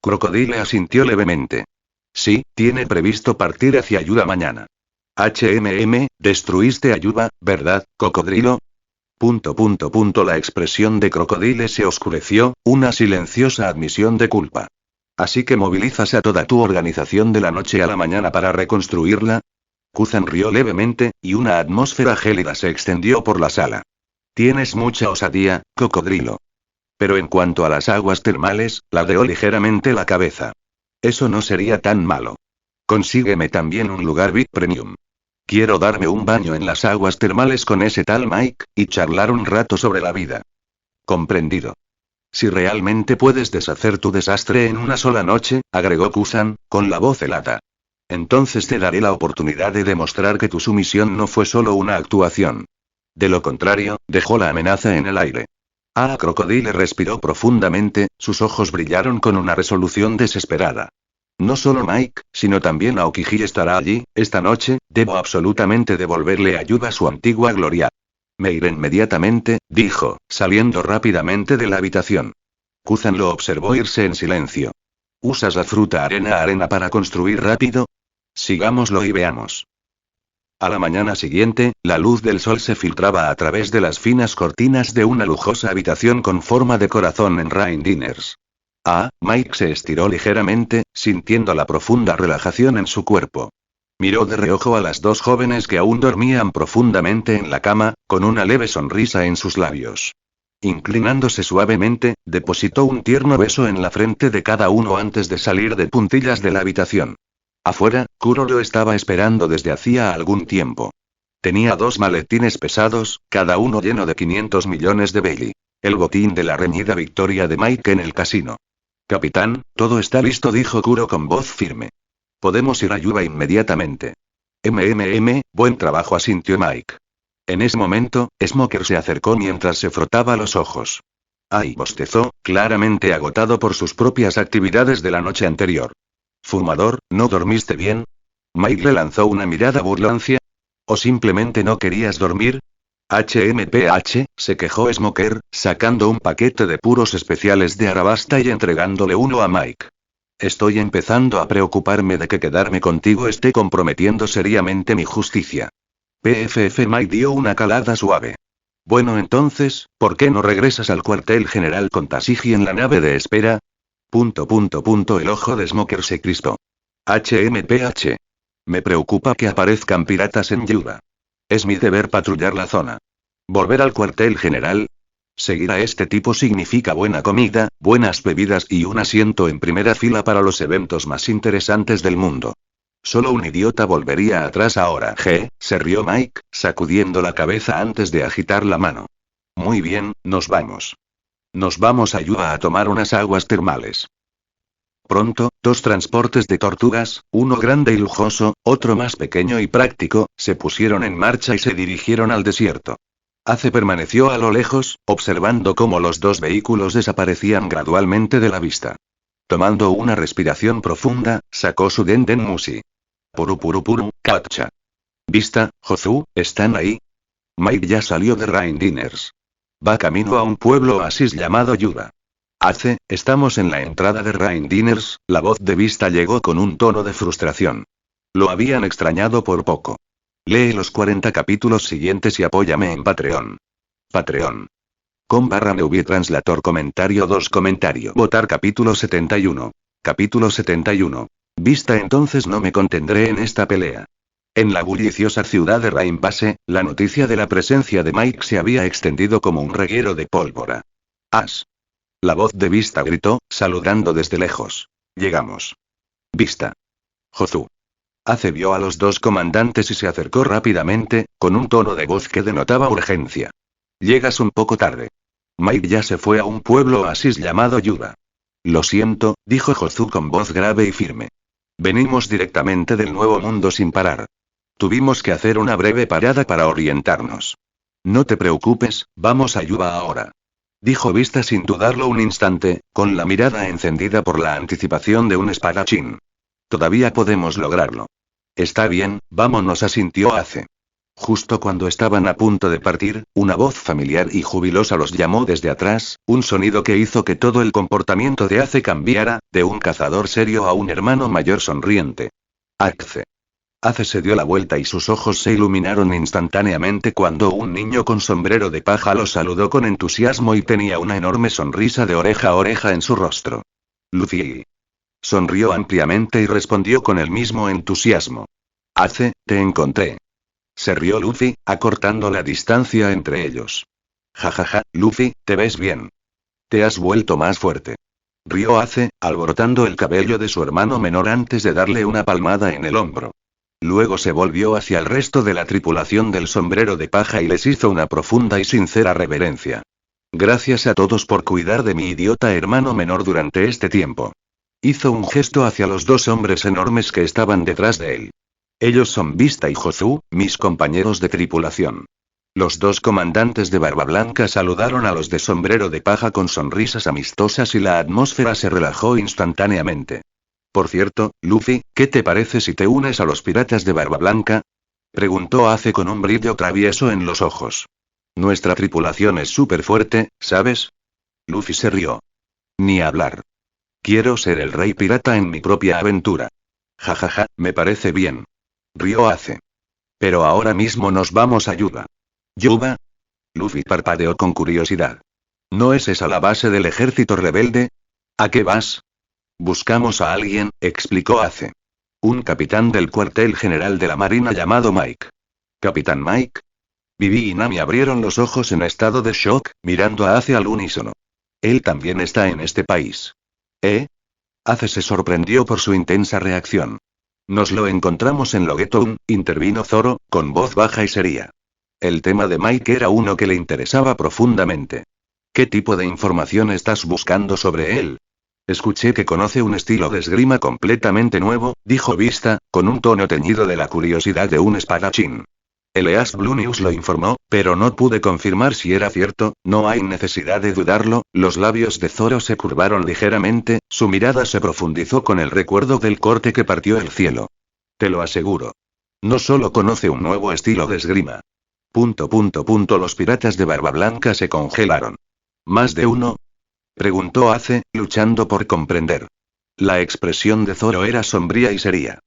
Crocodile asintió levemente. Sí, tiene previsto partir hacia Yuba mañana. Destruiste a Yuba, ¿verdad, Cocodrilo? La expresión de Crocodile se oscureció, una silenciosa admisión de culpa. ¿Así que movilizas a toda tu organización de la noche a la mañana para reconstruirla? Kuzan rió levemente, y una atmósfera gélida se extendió por la sala. Tienes mucha osadía, Cocodrilo. Pero en cuanto a las aguas termales, ladeó ligeramente la cabeza. Eso no sería tan malo. Consígueme también un lugar VIP Premium. Quiero darme un baño en las aguas termales con ese tal Mike, y charlar un rato sobre la vida. Comprendido. Si realmente puedes deshacer tu desastre en una sola noche, agregó Kuzan, con la voz helada. Entonces te daré la oportunidad de demostrar que tu sumisión no fue solo una actuación. De lo contrario, dejó la amenaza en el aire. Crocodile respiró profundamente, sus ojos brillaron con una resolución desesperada. No solo Mike, sino también Aokiji estará allí, esta noche, debo absolutamente devolverle a Yuba su antigua gloria. Me iré inmediatamente, dijo, saliendo rápidamente de la habitación. Kuzan lo observó irse en silencio. ¿Usas la fruta arena para construir rápido? Sigámoslo y veamos. A la mañana siguiente, la luz del sol se filtraba a través de las finas cortinas de una lujosa habitación con forma de corazón en Rain Dinners. Mike se estiró ligeramente, sintiendo la profunda relajación en su cuerpo. Miró de reojo a las dos jóvenes que aún dormían profundamente en la cama, con una leve sonrisa en sus labios. Inclinándose suavemente, depositó un tierno beso en la frente de cada uno antes de salir de puntillas de la habitación. Afuera, Kuro lo estaba esperando desde hacía algún tiempo. Tenía 2 maletines pesados, cada uno lleno de 500 millones de Bailey. El botín de la reñida victoria de Mike en el casino. Capitán, todo está listo, dijo Kuro con voz firme. Podemos ir a Yuba inmediatamente. Buen trabajo, asintió Mike. En ese momento, Smoker se acercó mientras se frotaba los ojos. Bostezó, claramente agotado por sus propias actividades de la noche anterior. Fumador, ¿no dormiste bien? Mike le lanzó una mirada burlancia. ¿O simplemente no querías dormir? Se quejó Smoker, sacando un paquete de puros especiales de Arabasta y entregándole uno a Mike. Estoy empezando a preocuparme de que quedarme contigo esté comprometiendo seriamente mi justicia. PFF Mike dio una calada suave. Bueno entonces, ¿por qué no regresas al cuartel general con Tasigi en la nave de espera? El ojo de Smoker se crispó. HMPH. Me preocupa que aparezcan piratas en Yuba. Es mi deber patrullar la zona. ¿Volver al cuartel general? Seguir a este tipo significa buena comida, buenas bebidas y un asiento en primera fila para los eventos más interesantes del mundo. Solo un idiota volvería atrás ahora. Se rió Mike, sacudiendo la cabeza antes de agitar la mano. Muy bien, nos vamos. Nos vamos a Yuba a tomar unas aguas termales. Pronto, 2 transportes de tortugas, uno grande y lujoso, otro más pequeño y práctico, se pusieron en marcha y se dirigieron al desierto. Ace permaneció a lo lejos, observando cómo los 2 vehículos desaparecían gradualmente de la vista. Tomando una respiración profunda, sacó su Denden Musi. Puru, catcha. Vista, Jozu, ¿están ahí? Mike ya salió de Rain Dinners. Va camino a un pueblo oasis llamado Yuba. Ace, estamos en la entrada de Rain Dinners, la voz de Vista llegó con un tono de frustración. Lo habían extrañado por poco. Lee los 40 capítulos siguientes y apóyame en Patreon. Com/Movie Translator Comentario 2 Comentario Votar capítulo 71. Capítulo 71. Vista entonces no me contendré en esta pelea. En la bulliciosa ciudad de Rain Base, la noticia de la presencia de Mike se había extendido como un reguero de pólvora. ¡As! La voz de Vista gritó, saludando desde lejos. Llegamos. Vista. Jozu. Ace vio a los 2 comandantes y se acercó rápidamente, con un tono de voz que denotaba urgencia. Llegas un poco tarde. Mike ya se fue a un pueblo oasis llamado Yuba. Lo siento, dijo Jozu con voz grave y firme. Venimos directamente del Nuevo Mundo sin parar. Tuvimos que hacer una breve parada para orientarnos. No te preocupes, vamos a Yuba ahora. Dijo Vista sin dudarlo un instante, con la mirada encendida por la anticipación de un espadachín. Todavía podemos lograrlo. Está bien, vámonos, asintió Ace. Justo cuando estaban a punto de partir, una voz familiar y jubilosa los llamó desde atrás, un sonido que hizo que todo el comportamiento de Ace cambiara, de un cazador serio a un hermano mayor sonriente. Ace. Ace se dio la vuelta y sus ojos se iluminaron instantáneamente cuando un niño con sombrero de paja lo saludó con entusiasmo y tenía una enorme sonrisa de oreja a oreja en su rostro. Luffy. Sonrió ampliamente y respondió con el mismo entusiasmo. Ace, te encontré. Se rió Luffy, acortando la distancia entre ellos. Jajaja, Luffy, te ves bien. Te has vuelto más fuerte. Rió Ace, alborotando el cabello de su hermano menor antes de darle una palmada en el hombro. Luego se volvió hacia el resto de la tripulación del sombrero de paja y les hizo una profunda y sincera reverencia. Gracias a todos por cuidar de mi idiota hermano menor durante este tiempo. Hizo un gesto hacia los 2 hombres enormes que estaban detrás de él. Ellos son Vista y Jozu, mis compañeros de tripulación. Los 2 comandantes de Barba Blanca saludaron a los de sombrero de paja con sonrisas amistosas y la atmósfera se relajó instantáneamente. Por cierto, Luffy, ¿qué te parece si te unes a los piratas de Barba Blanca? Preguntó Ace con un brillo travieso en los ojos. Nuestra tripulación es súper fuerte, ¿sabes? Luffy se rió. Ni hablar. Quiero ser el rey pirata en mi propia aventura. Jajaja, me parece bien. Rió Ace. Pero ahora mismo nos vamos a Yuba. ¿Yuba? Luffy parpadeó con curiosidad. ¿No es esa la base del ejército rebelde? ¿A qué vas? Buscamos a alguien, explicó Ace. Un capitán del cuartel general de la marina llamado Mike. ¿Capitán Mike? Vivi y Nami abrieron los ojos en estado de shock, mirando a Ace al unísono. Él también está en este país. ¿Eh? Ace se sorprendió por su intensa reacción. Nos lo encontramos en Loguetown, intervino Zoro, con voz baja y seria. El tema de Mike era uno que le interesaba profundamente. ¿Qué tipo de información estás buscando sobre él? Escuché que conoce un estilo de esgrima completamente nuevo, dijo Vista, con un tono teñido de la curiosidad de un espadachín. Eleas Blue News lo informó, pero no pude confirmar si era cierto, no hay necesidad de dudarlo. Los labios de Zoro se curvaron ligeramente, su mirada se profundizó con el recuerdo del corte que partió el cielo. Te lo aseguro. No solo conoce un nuevo estilo de esgrima. Los piratas de Barba Blanca se congelaron. ¿Más de uno? Preguntó Ace, luchando por comprender. La expresión de Zoro era sombría y seria.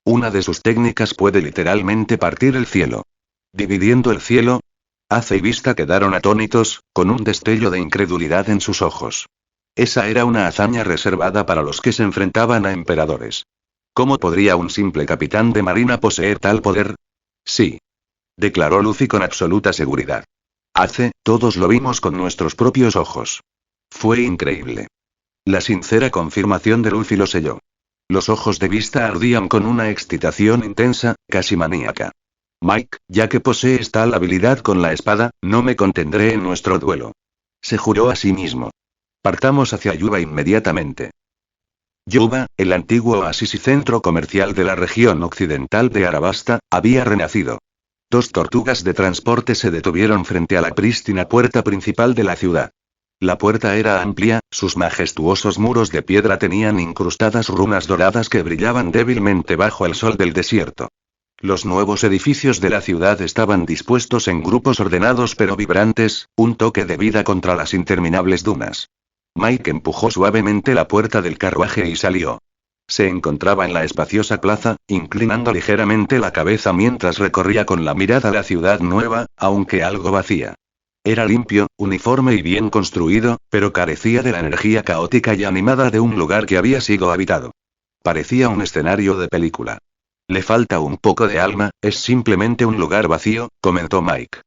Una de sus técnicas puede literalmente partir el cielo. ¿Dividiendo el cielo? Ace y Vista quedaron atónitos, con un destello de incredulidad en sus ojos. Esa era una hazaña reservada para los que se enfrentaban a emperadores. ¿Cómo podría un simple capitán de marina poseer tal poder? Sí. Declaró Luffy con absoluta seguridad. Todos lo vimos con nuestros propios ojos. Fue increíble. La sincera confirmación de Luffy lo selló. Los ojos de Vista ardían con una excitación intensa, casi maníaca. Mike, ya que posees tal habilidad con la espada, no me contendré en nuestro duelo. Se juró a sí mismo. Partamos hacia Yuba inmediatamente. Yuba, el antiguo oasis y centro comercial de la región occidental de Arabasta, había renacido. 2 tortugas de transporte se detuvieron frente a la prístina puerta principal de la ciudad. La puerta era amplia, sus majestuosos muros de piedra tenían incrustadas runas doradas que brillaban débilmente bajo el sol del desierto. Los nuevos edificios de la ciudad estaban dispuestos en grupos ordenados pero vibrantes, un toque de vida contra las interminables dunas. Mike empujó suavemente la puerta del carruaje y salió. Se encontraba en la espaciosa plaza, inclinando ligeramente la cabeza mientras recorría con la mirada la ciudad nueva, aunque algo vacía. Era limpio, uniforme y bien construido, pero carecía de la energía caótica y animada de un lugar que había sido habitado. Parecía un escenario de película. Le falta un poco de alma, es simplemente un lugar vacío, comentó Mike.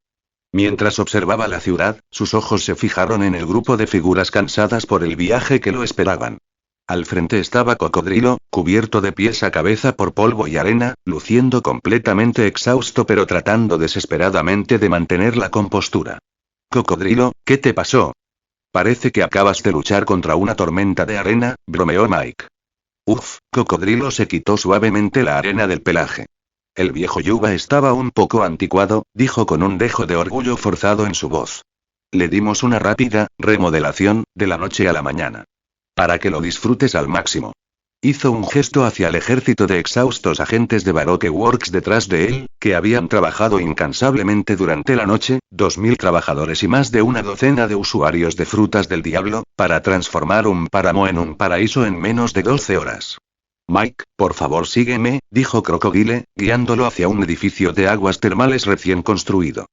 Mientras observaba la ciudad, sus ojos se fijaron en el grupo de figuras cansadas por el viaje que lo esperaban. Al frente estaba Cocodrilo, cubierto de pies a cabeza por polvo y arena, luciendo completamente exhausto pero tratando desesperadamente de mantener la compostura. Cocodrilo, ¿qué te pasó? Parece que acabas de luchar contra una tormenta de arena, bromeó Mike. Cocodrilo se quitó suavemente la arena del pelaje. El viejo Yuba estaba un poco anticuado, dijo con un dejo de orgullo forzado en su voz. Le dimos una rápida remodelación, de la noche a la mañana. Para que lo disfrutes al máximo. Hizo un gesto hacia el ejército de exhaustos agentes de Baroque Works detrás de él, que habían trabajado incansablemente durante la noche, 2000 trabajadores y más de una docena de usuarios de frutas del diablo, para transformar un páramo en un paraíso en menos de 12 horas. Mike, por favor sígueme, dijo Crocodile, guiándolo hacia un edificio de aguas termales recién construido.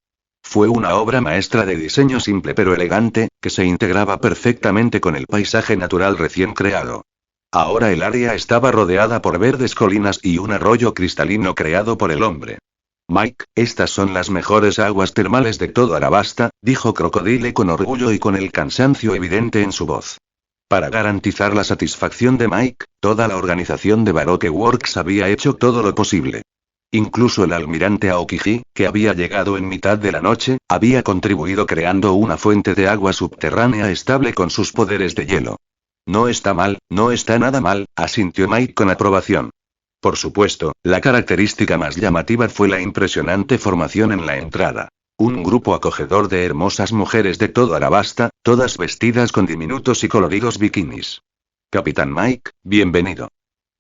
Fue una obra maestra de diseño simple pero elegante, que se integraba perfectamente con el paisaje natural recién creado. Ahora el área estaba rodeada por verdes colinas y un arroyo cristalino creado por el hombre. Mike, estas son las mejores aguas termales de todo Arabasta, dijo Crocodile con orgullo y con el cansancio evidente en su voz. Para garantizar la satisfacción de Mike, toda la organización de Baroque Works había hecho todo lo posible. Incluso el almirante Aokiji, que había llegado en mitad de la noche, había contribuido creando una fuente de agua subterránea estable con sus poderes de hielo. No está mal, no está nada mal, asintió Mike con aprobación. Por supuesto, la característica más llamativa fue la impresionante formación en la entrada. Un grupo acogedor de hermosas mujeres de todo Arabasta, todas vestidas con diminutos y coloridos bikinis. Capitán Mike, bienvenido.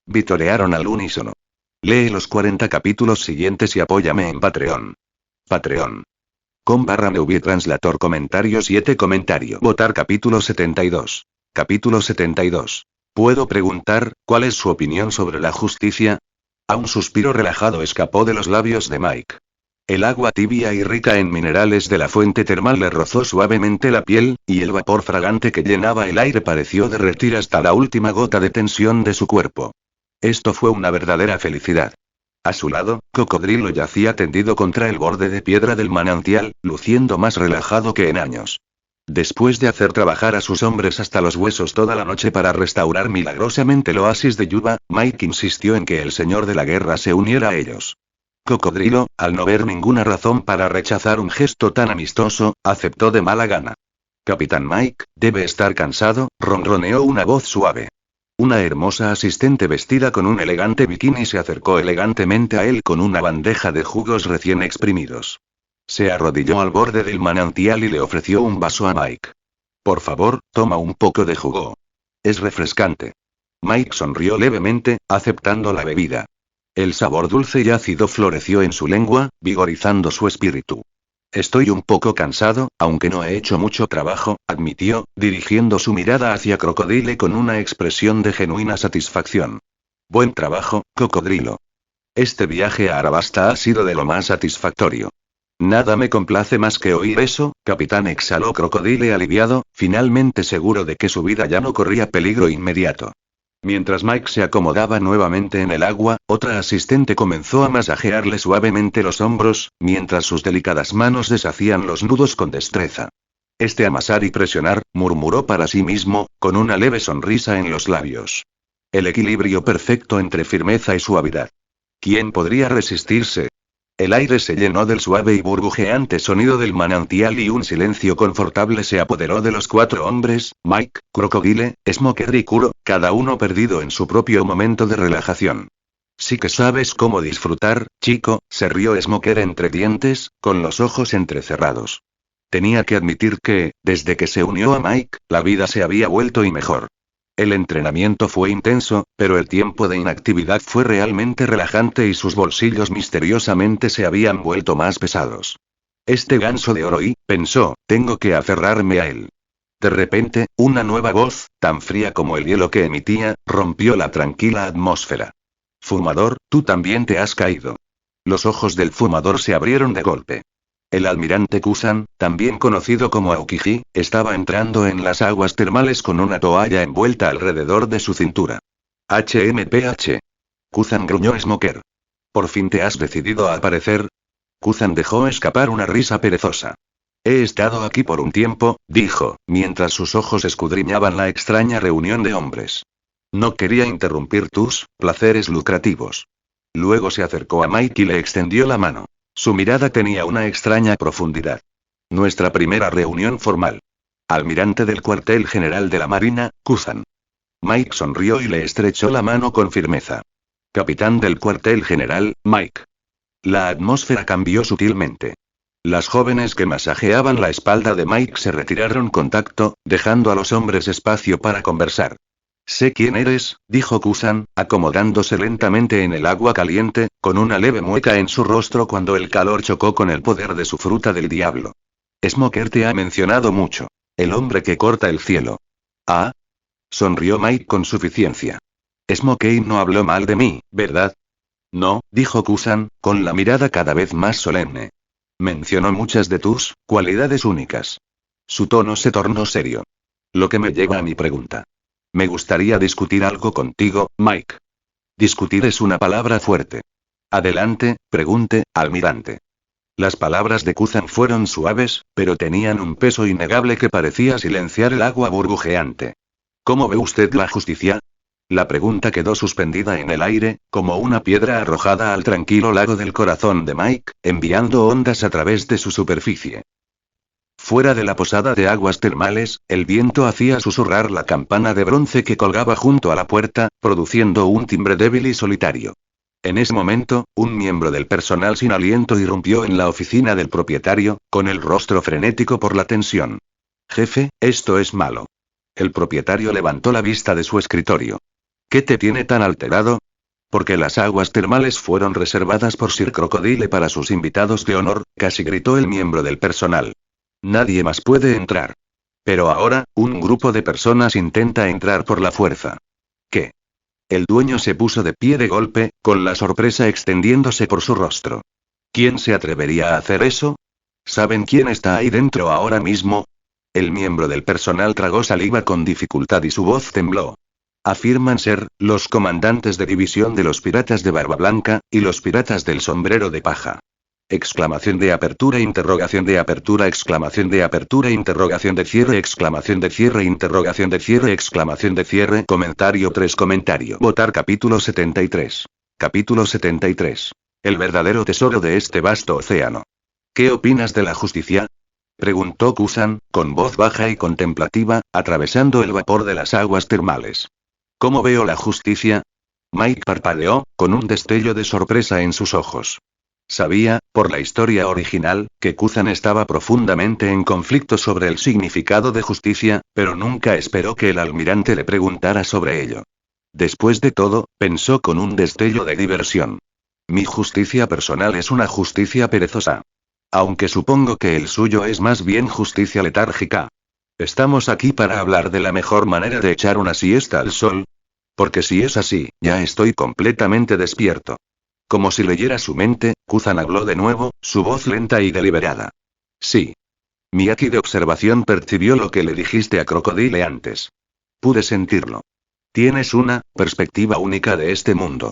Vitorearon al unísono. Lee los 40 capítulos siguientes y apóyame en Patreon. Patreon. com/movie translator comentario 7 comentario. Votar capítulo 72. Capítulo 72. ¿Puedo preguntar, cuál es su opinión sobre la justicia? A un suspiro relajado escapó de los labios de Mike. El agua tibia y rica en minerales de la fuente termal le rozó suavemente la piel, y el vapor fragante que llenaba el aire pareció derretir hasta la última gota de tensión de su cuerpo. Esto fue una verdadera felicidad. A su lado, Cocodrilo yacía tendido contra el borde de piedra del manantial, luciendo más relajado que en años. Después de hacer trabajar a sus hombres hasta los huesos toda la noche para restaurar milagrosamente el oasis de Yuba, Mike insistió en que el señor de la guerra se uniera a ellos. Cocodrilo, al no ver ninguna razón para rechazar un gesto tan amistoso, aceptó de mala gana. Capitán Mike, debe estar cansado, ronroneó una voz suave. Una hermosa asistente vestida con un elegante bikini se acercó elegantemente a él con una bandeja de jugos recién exprimidos. Se arrodilló al borde del manantial y le ofreció un vaso a Mike. Por favor, toma un poco de jugo. Es refrescante. Mike sonrió levemente, aceptando la bebida. El sabor dulce y ácido floreció en su lengua, vigorizando su espíritu. Estoy un poco cansado, aunque no he hecho mucho trabajo, admitió, dirigiendo su mirada hacia Crocodile con una expresión de genuina satisfacción. Buen trabajo, cocodrilo. Este viaje a Arabasta ha sido de lo más satisfactorio. Nada me complace más que oír eso, capitán, exhaló Crocodile aliviado, finalmente seguro de que su vida ya no corría peligro inmediato. Mientras Mike se acomodaba nuevamente en el agua, otra asistente comenzó a masajearle suavemente los hombros, mientras sus delicadas manos deshacían los nudos con destreza. Amasar y presionar, murmuró para sí mismo, con una leve sonrisa en los labios. El equilibrio perfecto entre firmeza y suavidad. ¿Quién podría resistirse? El aire se llenó del suave y burbujeante sonido del manantial y un silencio confortable se apoderó de los 4 hombres, Mike, Crocodile, Smoker y Kuro, cada uno perdido en su propio momento de relajación. Sí que sabes cómo disfrutar, chico, se rió Smoker entre dientes, con los ojos entrecerrados. Tenía que admitir que, desde que se unió a Mike, la vida se había vuelto y mejor. El entrenamiento fue intenso, pero el tiempo de inactividad fue realmente relajante y sus bolsillos misteriosamente se habían vuelto más pesados. Este ganso de oro y, pensó, tengo que aferrarme a él. De repente, una nueva voz, tan fría como el hielo que emitía, rompió la tranquila atmósfera. Fumador, tú también te has caído. Los ojos del fumador se abrieron de golpe. El almirante Kusan, también conocido como Aokiji, estaba entrando en las aguas termales con una toalla envuelta alrededor de su cintura. HMPH. Kusan, gruñó Smoker. ¿Por fin te has decidido a aparecer? Kusan dejó escapar una risa perezosa. He estado aquí por un tiempo, dijo, mientras sus ojos escudriñaban la extraña reunión de hombres. No quería interrumpir tus placeres lucrativos. Luego se acercó a Mike y le extendió la mano. Su mirada tenía una extraña profundidad. Nuestra primera reunión formal. Almirante del cuartel general de la Marina, Kusan. Mike sonrió y le estrechó la mano con firmeza. Capitán del cuartel general, Mike. La atmósfera cambió sutilmente. Las jóvenes que masajeaban la espalda de Mike se retiraron con tacto, dejando a los hombres espacio para conversar. Sé quién eres, dijo Kusan, acomodándose lentamente en el agua caliente, con una leve mueca en su rostro cuando el calor chocó con el poder de su fruta del diablo. Smoker te ha mencionado mucho. El hombre que corta el cielo. ¿Ah? Sonrió Mike con suficiencia. Smokey no habló mal de mí, ¿verdad? No, dijo Kusan, con la mirada cada vez más solemne. Mencionó muchas de tus cualidades únicas. Su tono se tornó serio. Lo que me lleva a mi pregunta. Me gustaría discutir algo contigo, Mike. Discutir es una palabra fuerte. Adelante, pregunte, almirante. Las palabras de Kusan fueron suaves, pero tenían un peso innegable que parecía silenciar el agua burbujeante. ¿Cómo ve usted la justicia? La pregunta quedó suspendida en el aire, como una piedra arrojada al tranquilo lago del corazón de Mike, enviando ondas a través de su superficie. Fuera de la posada de aguas termales, el viento hacía susurrar la campana de bronce que colgaba junto a la puerta, produciendo un timbre débil y solitario. En ese momento, un miembro del personal sin aliento irrumpió en la oficina del propietario, con el rostro frenético por la tensión. Jefe, esto es malo. El propietario levantó la vista de su escritorio. ¿Qué te tiene tan alterado? Porque las aguas termales fueron reservadas por Sir Crocodile para sus invitados de honor, casi gritó el miembro del personal. Nadie más puede entrar. Pero ahora, un grupo de personas intenta entrar por la fuerza. ¿Qué? El dueño se puso de pie de golpe, con la sorpresa extendiéndose por su rostro. ¿Quién se atrevería a hacer eso? ¿Saben quién está ahí dentro ahora mismo? El miembro del personal tragó saliva con dificultad y su voz tembló. Afirman ser los comandantes de división de los piratas de Barba Blanca, y los piratas del sombrero de paja. Exclamación de apertura, interrogación de apertura, exclamación de apertura, interrogación de cierre, exclamación de cierre, interrogación de cierre, exclamación de cierre, comentario 3, comentario. Votar capítulo 73. Capítulo 73. El verdadero tesoro de este vasto océano. ¿Qué opinas de la justicia? Preguntó Kusan, con voz baja y contemplativa, atravesando el vapor de las aguas termales. ¿Cómo veo la justicia? Mike parpadeó, con un destello de sorpresa en sus ojos. Sabía, por la historia original, que Kusan estaba profundamente en conflicto sobre el significado de justicia, pero nunca esperó que el almirante le preguntara sobre ello. Después de todo, pensó con un destello de diversión. Mi justicia personal es una justicia perezosa. Aunque supongo que el suyo es más bien justicia letárgica. Estamos aquí para hablar de la mejor manera de echar una siesta al sol. Porque si es así, ya estoy completamente despierto. Como si leyera su mente, Kuzan habló de nuevo, su voz lenta y deliberada. Sí. Miyaki de observación percibió lo que le dijiste a Crocodile antes. Pude sentirlo. Tienes una perspectiva única de este mundo.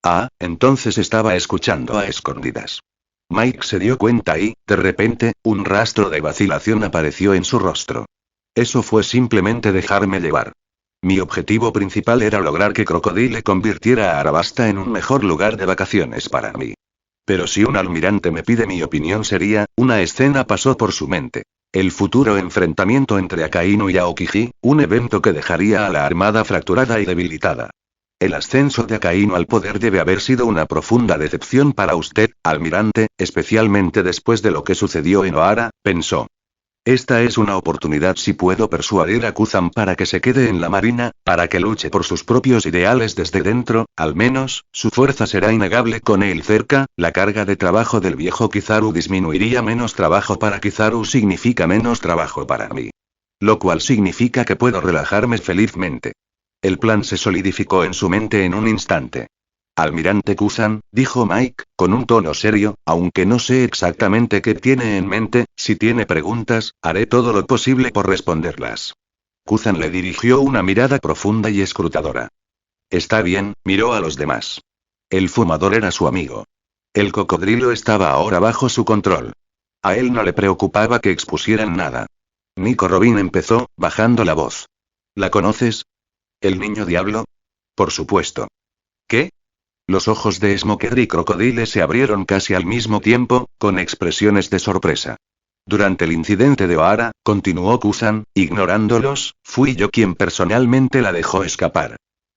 Ah, entonces estaba escuchando a escondidas. Mike se dio cuenta y, de repente, un rastro de vacilación apareció en su rostro. Eso fue simplemente dejarme llevar. Mi objetivo principal era lograr que Crocodile convirtiera a Arabasta en un mejor lugar de vacaciones para mí. Pero si un almirante me pide mi opinión sería, una escena pasó por su mente. El futuro enfrentamiento entre Akainu y Aokiji, un evento que dejaría a la armada fracturada y debilitada. El ascenso de Akainu al poder debe haber sido una profunda decepción para usted, almirante, especialmente después de lo que sucedió en Ohara, pensó. Esta es una oportunidad si puedo persuadir a Kuzan para que se quede en la marina, para que luche por sus propios ideales desde dentro, al menos, su fuerza será innegable con él cerca, la carga de trabajo del viejo Kizaru disminuiría, menos trabajo para Kizaru significa menos trabajo para mí. Lo cual significa que puedo relajarme felizmente. El plan se solidificó en su mente en un instante. Almirante Kuzan, dijo Mike, con un tono serio, aunque no sé exactamente qué tiene en mente, si tiene preguntas, haré todo lo posible por responderlas. Kuzan le dirigió una mirada profunda y escrutadora. Está bien, miró a los demás. El fumador era su amigo. El cocodrilo estaba ahora bajo su control. A él no le preocupaba que expusieran nada. Nico Robin empezó, bajando la voz. ¿La conoces? ¿El niño diablo? Por supuesto. ¿Qué? Los ojos de Smoker y Crocodile se abrieron casi al mismo tiempo, con expresiones de sorpresa. Durante el incidente de Ohara, continuó Kuzan, ignorándolos, fui yo quien personalmente la dejó escapar.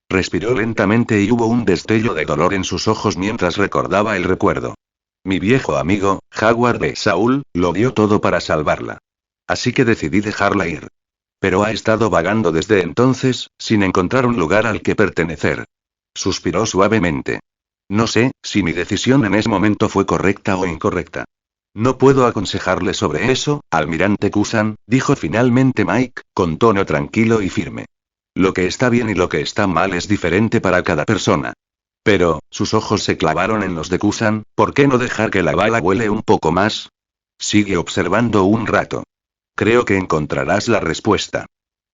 Respiró lentamente y hubo un destello de dolor en sus ojos mientras recordaba el recuerdo. Mi viejo amigo, Jaguar de Saúl, lo dio todo para salvarla. Así que decidí dejarla ir. Pero ha estado vagando desde entonces, sin encontrar un lugar al que pertenecer. Suspiró suavemente. No sé si mi decisión en ese momento fue correcta o incorrecta. No puedo aconsejarle sobre eso, almirante Kuzan, dijo finalmente Mike, con tono tranquilo y firme. Lo que está bien y lo que está mal es diferente para cada persona. Pero, sus ojos se clavaron en los de Kuzan, ¿por qué no dejar que la bala vuele un poco más? Sigue observando un rato. Creo que encontrarás la respuesta.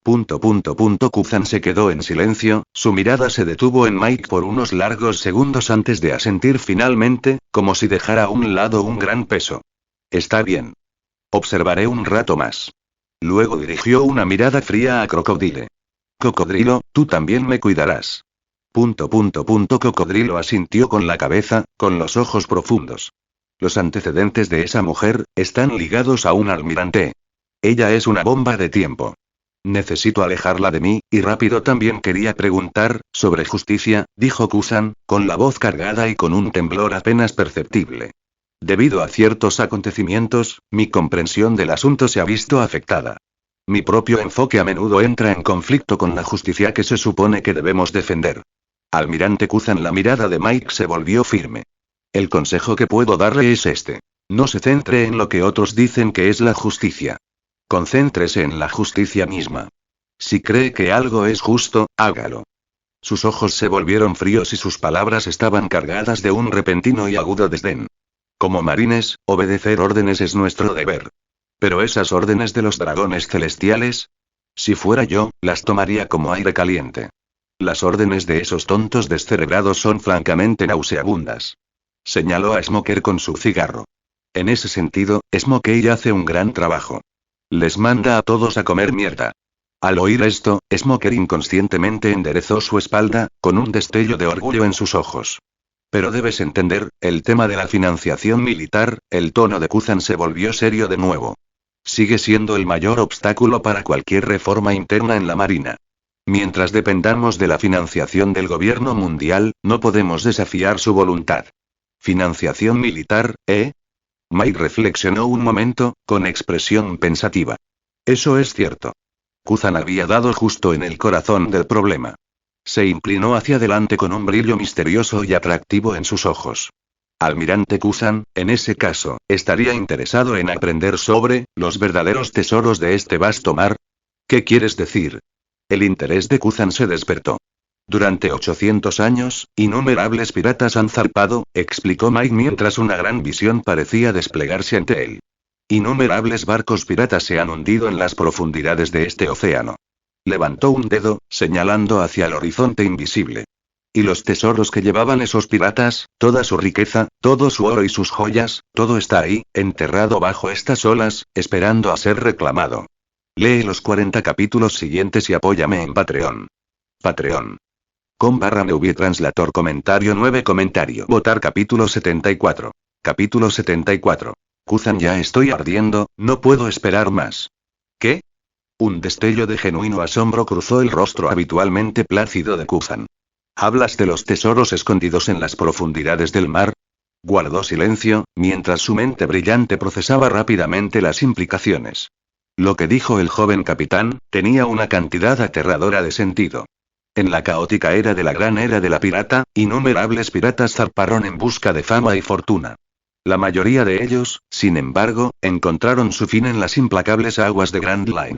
Kuzan se quedó en silencio, su mirada se detuvo en Mike por unos largos segundos antes de asentir finalmente, como si dejara a un lado un gran peso. Está bien. Observaré un rato más. Luego dirigió una mirada fría a Crocodile. Cocodrilo, tú también me cuidarás. Cocodrilo asintió con la cabeza, con los ojos profundos. Los antecedentes de esa mujer, están ligados a un almirante. Ella es una bomba de tiempo. Necesito alejarla de mí, y rápido también quería preguntar, sobre justicia, dijo Kuzan, con la voz cargada y con un temblor apenas perceptible. Debido a ciertos acontecimientos, mi comprensión del asunto se ha visto afectada. Mi propio enfoque a menudo entra en conflicto con la justicia que se supone que debemos defender. Almirante Kuzan, la mirada de Mike se volvió firme. El consejo que puedo darle es este. No se centre en lo que otros dicen que es la justicia. Concéntrese en la justicia misma. Si cree que algo es justo, hágalo. Sus ojos se volvieron fríos y sus palabras estaban cargadas de un repentino y agudo desdén. Como marines, obedecer órdenes es nuestro deber. Pero esas órdenes de los dragones celestiales, si fuera yo, las tomaría como aire caliente. Las órdenes de esos tontos descerebrados son francamente nauseabundas. Señaló a Smoker con su cigarro. En ese sentido, Smokey hace un gran trabajo. Les manda a todos a comer mierda. Al oír esto, Smoker inconscientemente enderezó su espalda, con un destello de orgullo en sus ojos. Pero debes entender, el tema de la financiación militar, el tono de Kuzan se volvió serio de nuevo. Sigue siendo el mayor obstáculo para cualquier reforma interna en la Marina. Mientras dependamos de la financiación del gobierno mundial, no podemos desafiar su voluntad. ¿Financiación militar, eh? Mike reflexionó un momento, con expresión pensativa. Eso es cierto. Kuzan había dado justo en el corazón del problema. Se inclinó hacia adelante con un brillo misterioso y atractivo en sus ojos. Almirante Kuzan, en ese caso, ¿estaría interesado en aprender sobre los verdaderos tesoros de este vasto mar? ¿Qué quieres decir? El interés de Kuzan se despertó. Durante 800 años, innumerables piratas han zarpado, explicó Mike mientras una gran visión parecía desplegarse ante él. Innumerables barcos piratas se han hundido en las profundidades de este océano. Levantó un dedo, señalando hacia el horizonte invisible. Y los tesoros que llevaban esos piratas, toda su riqueza, todo su oro y sus joyas, todo está ahí, enterrado bajo estas olas, esperando a ser reclamado. Lee los 40 capítulos siguientes y apóyame en Patreon. Patreon. com/Movie Translator Comentario 9 Comentario Votar capítulo 74. Capítulo 74. Kuzan, ya estoy ardiendo, no puedo esperar más. ¿Qué? Un destello de genuino asombro cruzó el rostro habitualmente plácido de Kuzan. ¿Hablas de los tesoros escondidos en las profundidades del mar? Guardó silencio, mientras su mente brillante procesaba rápidamente las implicaciones. Lo que dijo el joven capitán, tenía una cantidad aterradora de sentido. En la caótica era de la gran era de la pirata, innumerables piratas zarparon en busca de fama y fortuna. La mayoría de ellos, sin embargo, encontraron su fin en las implacables aguas de Grand Line.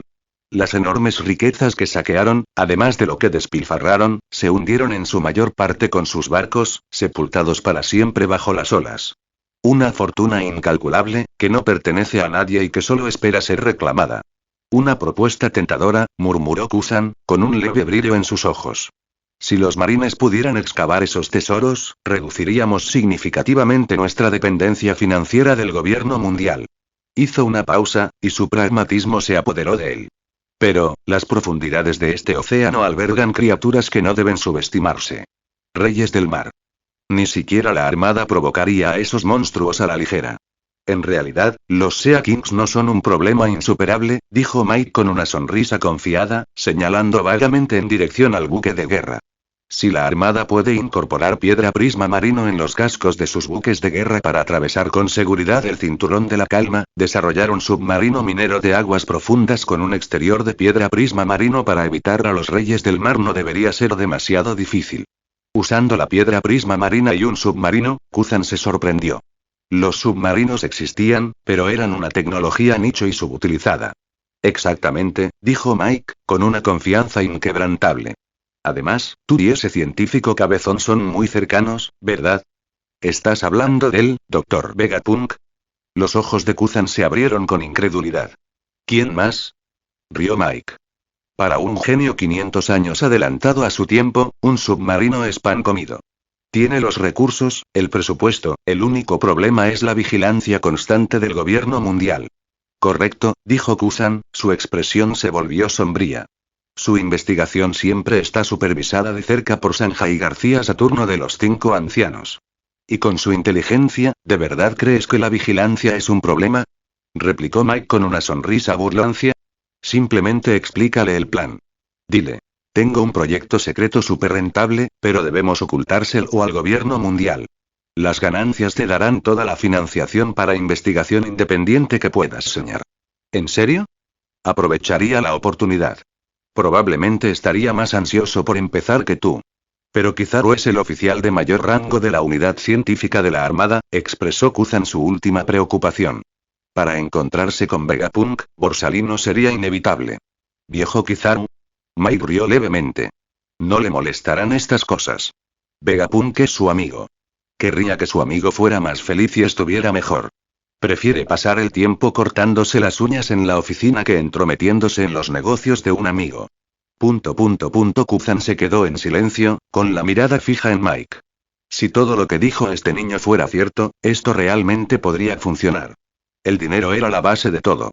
Las enormes riquezas que saquearon, además de lo que despilfarraron, se hundieron en su mayor parte con sus barcos, sepultados para siempre bajo las olas. Una fortuna incalculable, que no pertenece a nadie y que solo espera ser reclamada. Una propuesta tentadora, murmuró Kuzan, con un leve brillo en sus ojos. Si los marines pudieran excavar esos tesoros, reduciríamos significativamente nuestra dependencia financiera del gobierno mundial. Hizo una pausa, y su pragmatismo se apoderó de él. Pero, las profundidades de este océano albergan criaturas que no deben subestimarse. Reyes del mar. Ni siquiera la armada provocaría a esos monstruos a la ligera. En realidad, los Sea Kings no son un problema insuperable, dijo Mike con una sonrisa confiada, señalando vagamente en dirección al buque de guerra. Si la armada puede incorporar piedra prisma marino en los cascos de sus buques de guerra para atravesar con seguridad el cinturón de la calma, desarrollar un submarino minero de aguas profundas con un exterior de piedra prisma marino para evitar a los reyes del mar no debería ser demasiado difícil. Usando la piedra prisma marina y un submarino, Kuzan se sorprendió. Los submarinos existían, pero eran una tecnología nicho y subutilizada. Exactamente, dijo Mike, con una confianza inquebrantable. Además, tú y ese científico cabezón son muy cercanos, ¿verdad? ¿Estás hablando del Dr. Vegapunk? Los ojos de Kuzan se abrieron con incredulidad. ¿Quién más? Rió Mike. Para un genio 500 años adelantado a su tiempo, un submarino es pan comido. Tiene los recursos, el presupuesto, el único problema es la vigilancia constante del gobierno mundial. Correcto, dijo Kuzan, su expresión se volvió sombría. Su investigación siempre está supervisada de cerca por Sanja y García Saturno de los 5 ancianos. ¿Y con su inteligencia, de verdad crees que la vigilancia es un problema? Replicó Mike con una sonrisa burlancia. Simplemente explícale el plan. Dile. Tengo un proyecto secreto súper rentable, pero debemos ocultárselo al gobierno mundial. Las ganancias te darán toda la financiación para investigación independiente que puedas soñar. ¿En serio? Aprovecharía la oportunidad. Probablemente estaría más ansioso por empezar que tú. Pero Kizaru es el oficial de mayor rango de la unidad científica de la Armada, expresó Kuzan su última preocupación. Para encontrarse con Vegapunk, Borsalino sería inevitable. ¿Viejo Kizaru? Mike rió levemente. No le molestarán estas cosas. Vegapunk es su amigo. Querría que su amigo fuera más feliz y estuviera mejor. Prefiere pasar el tiempo cortándose las uñas en la oficina que entrometiéndose en los negocios de un amigo. Kuzan se quedó en silencio, con la mirada fija en Mike. Si todo lo que dijo este niño fuera cierto, esto realmente podría funcionar. El dinero era la base de todo.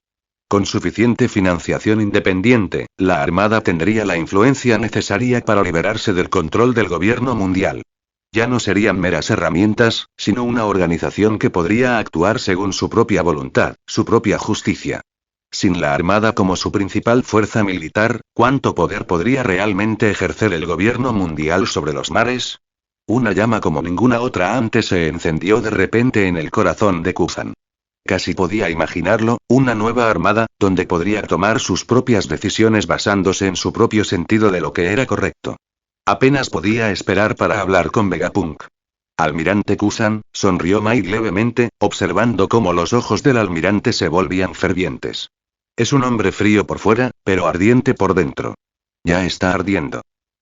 Con suficiente financiación independiente, la Armada tendría la influencia necesaria para liberarse del control del gobierno mundial. Ya no serían meras herramientas, sino una organización que podría actuar según su propia voluntad, su propia justicia. Sin la Armada como su principal fuerza militar, ¿cuánto poder podría realmente ejercer el gobierno mundial sobre los mares? Una llama como ninguna otra antes se encendió de repente en el corazón de Kuzan. Casi podía imaginarlo, una nueva armada, donde podría tomar sus propias decisiones basándose en su propio sentido de lo que era correcto. Apenas podía esperar para hablar con Vegapunk. Almirante Kusan, sonrió Mike levemente, observando cómo los ojos del almirante se volvían fervientes. Es un hombre frío por fuera, pero ardiente por dentro. Ya está ardiendo.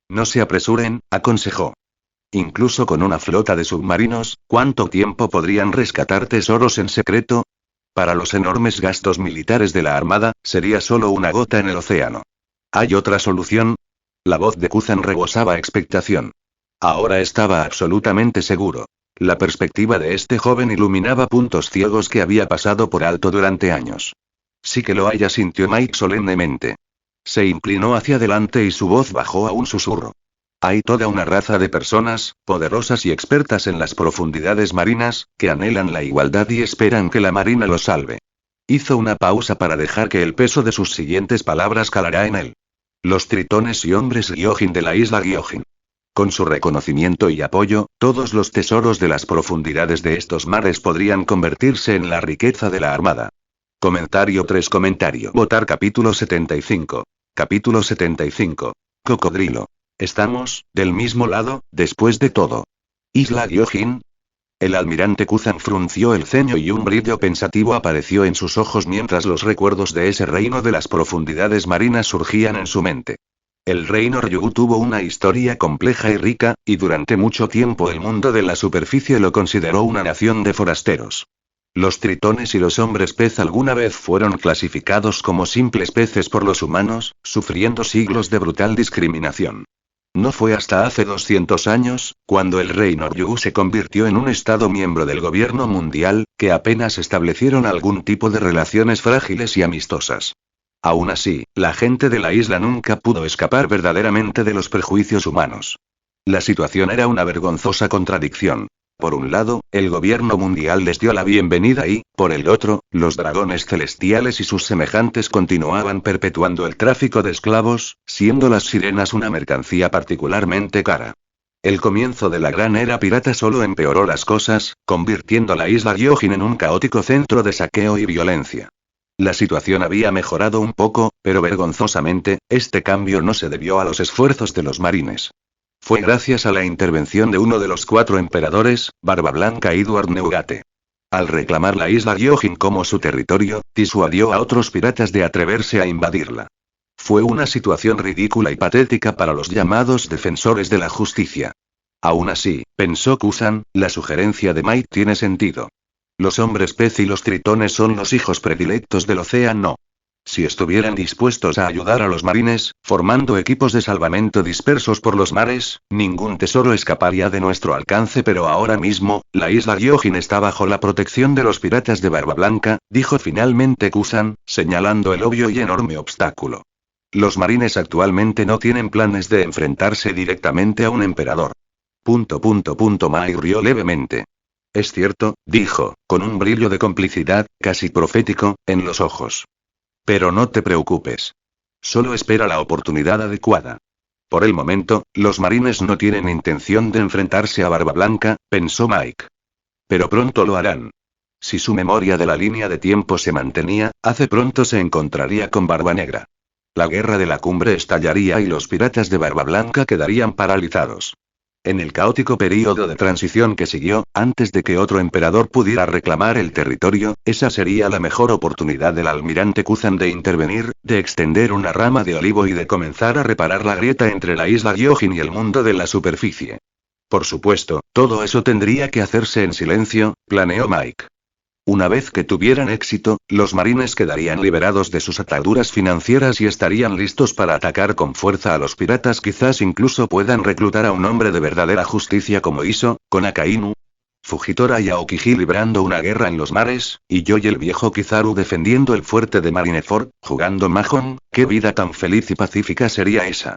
No se apresuren, aconsejó. Incluso con una flota de submarinos, ¿cuánto tiempo podrían rescatar tesoros en secreto? Para los enormes gastos militares de la Armada, sería solo una gota en el océano. ¿Hay otra solución? La voz de Kuzan rebosaba expectación. Ahora estaba absolutamente seguro. La perspectiva de este joven iluminaba puntos ciegos que había pasado por alto durante años. Sí que lo haya, sintió Mike solemnemente. Se inclinó hacia adelante y su voz bajó a un susurro. Hay toda una raza de personas, poderosas y expertas en las profundidades marinas, que anhelan la igualdad y esperan que la marina los salve. Hizo una pausa para dejar que el peso de sus siguientes palabras calara en él. Los tritones y hombres Gyojin de la isla Gyojin. Con su reconocimiento y apoyo, todos los tesoros de las profundidades de estos mares podrían convertirse en la riqueza de la Armada. Comentario 3. Votar capítulo 75. Capítulo 75. Cocodrilo. Estamos, del mismo lado, después de todo. ¿Isla Gyojin? El almirante Kuzan frunció el ceño y un brillo pensativo apareció en sus ojos mientras los recuerdos de ese reino de las profundidades marinas surgían en su mente. El reino Ryugu tuvo una historia compleja y rica, y durante mucho tiempo el mundo de la superficie lo consideró una nación de forasteros. Los tritones y los hombres pez alguna vez fueron clasificados como simples peces por los humanos, sufriendo siglos de brutal discriminación. No fue hasta hace 200 años, cuando el reino Ryugu se convirtió en un estado miembro del gobierno mundial, que apenas establecieron algún tipo de relaciones frágiles y amistosas. Aún así, la gente de la isla nunca pudo escapar verdaderamente de los prejuicios humanos. La situación era una vergonzosa contradicción. Por un lado, el gobierno mundial les dio la bienvenida y, por el otro, los dragones celestiales y sus semejantes continuaban perpetuando el tráfico de esclavos, siendo las sirenas una mercancía particularmente cara. El comienzo de la gran era pirata solo empeoró las cosas, convirtiendo la isla Gyojin en un caótico centro de saqueo y violencia. La situación había mejorado un poco, pero vergonzosamente, este cambio no se debió a los esfuerzos de los marines. Fue gracias a la intervención de uno de los 4 emperadores, Barba Blanca Edward Neugate. Al reclamar la isla Gyojin como su territorio, disuadió a otros piratas de atreverse a invadirla. Fue una situación ridícula y patética para los llamados defensores de la justicia. Aún así, pensó Kusan, la sugerencia de Mike tiene sentido. Los hombres pez y los tritones son los hijos predilectos del océano. Si estuvieran dispuestos a ayudar a los marines, formando equipos de salvamento dispersos por los mares, ningún tesoro escaparía de nuestro alcance, pero ahora mismo, la isla Gyojin está bajo la protección de los piratas de Barba Blanca, dijo finalmente Kusan, señalando el obvio y enorme obstáculo. Los marines actualmente no tienen planes de enfrentarse directamente a un emperador. Mike rió levemente. Es cierto, dijo, con un brillo de complicidad, casi profético, en los ojos. Pero no te preocupes. Solo espera la oportunidad adecuada. Por el momento, los marines no tienen intención de enfrentarse a Barba Blanca, pensó Mike. Pero pronto lo harán. Si su memoria de la línea de tiempo se mantenía, hace pronto se encontraría con Barba Negra. La guerra de la cumbre estallaría y los piratas de Barba Blanca quedarían paralizados. En el caótico período de transición que siguió, antes de que otro emperador pudiera reclamar el territorio, esa sería la mejor oportunidad del almirante Kuzan de intervenir, de extender una rama de olivo y de comenzar a reparar la grieta entre la isla Gyojin y el mundo de la superficie. Por supuesto, todo eso tendría que hacerse en silencio, planeó Mike. Una vez que tuvieran éxito, los marines quedarían liberados de sus ataduras financieras y estarían listos para atacar con fuerza a los piratas. Quizás incluso puedan reclutar a un hombre de verdadera justicia como Iso, con Akainu, Fujitora y Aokiji librando una guerra en los mares, y yo y el viejo Kizaru defendiendo el fuerte de Marineford, jugando Mahon. ¿Qué vida tan feliz y pacífica sería esa?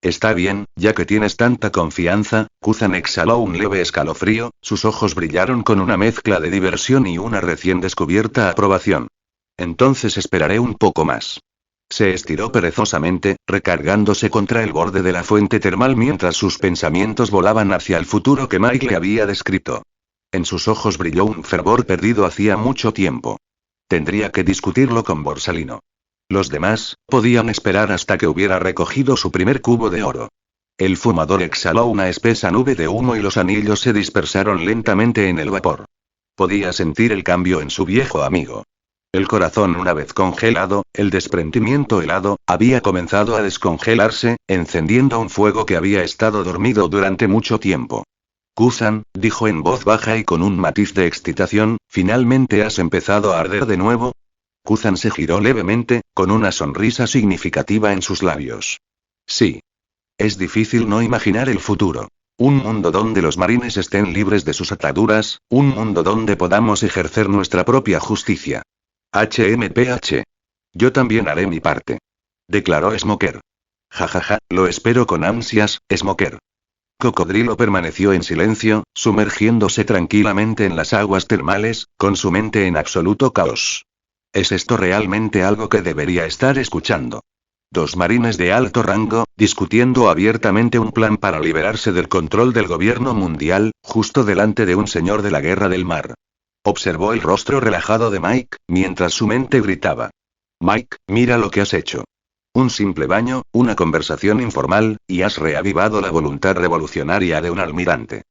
Está bien, ya que tienes tanta confianza. Kuzan exhaló un leve escalofrío, sus ojos brillaron con una mezcla de diversión y una recién descubierta aprobación. Entonces esperaré un poco más. Se estiró perezosamente, recargándose contra el borde de la fuente termal mientras sus pensamientos volaban hacia el futuro que Mike le había descrito. En sus ojos brilló un fervor perdido hacía mucho tiempo. Tendría que discutirlo con Borsalino. Los demás, podían esperar hasta que hubiera recogido su primer cubo de oro. El fumador exhaló una espesa nube de humo y los anillos se dispersaron lentamente en el vapor. Podía sentir el cambio en su viejo amigo. El corazón una vez congelado, el desprendimiento helado, había comenzado a descongelarse, encendiendo un fuego que había estado dormido durante mucho tiempo. Kuzan, dijo en voz baja y con un matiz de excitación, ¿finalmente has empezado a arder de nuevo? Kuzan se giró levemente, con una sonrisa significativa en sus labios. Sí. Es difícil no imaginar el futuro. Un mundo donde los marines estén libres de sus ataduras, un mundo donde podamos ejercer nuestra propia justicia. HMPH. Yo también haré mi parte. Declaró Smoker. Jajaja, lo espero con ansias, Smoker. Cocodrilo permaneció en silencio, sumergiéndose tranquilamente en las aguas termales, con su mente en absoluto caos. ¿Es esto realmente algo que debería estar escuchando? Dos marines de alto rango, discutiendo abiertamente un plan para liberarse del control del gobierno mundial, justo delante de un señor de la guerra del mar. Observó el rostro relajado de Mike, mientras su mente gritaba. Mike, mira lo que has hecho. Un simple baño, una conversación informal, y has reavivado la voluntad revolucionaria de un almirante.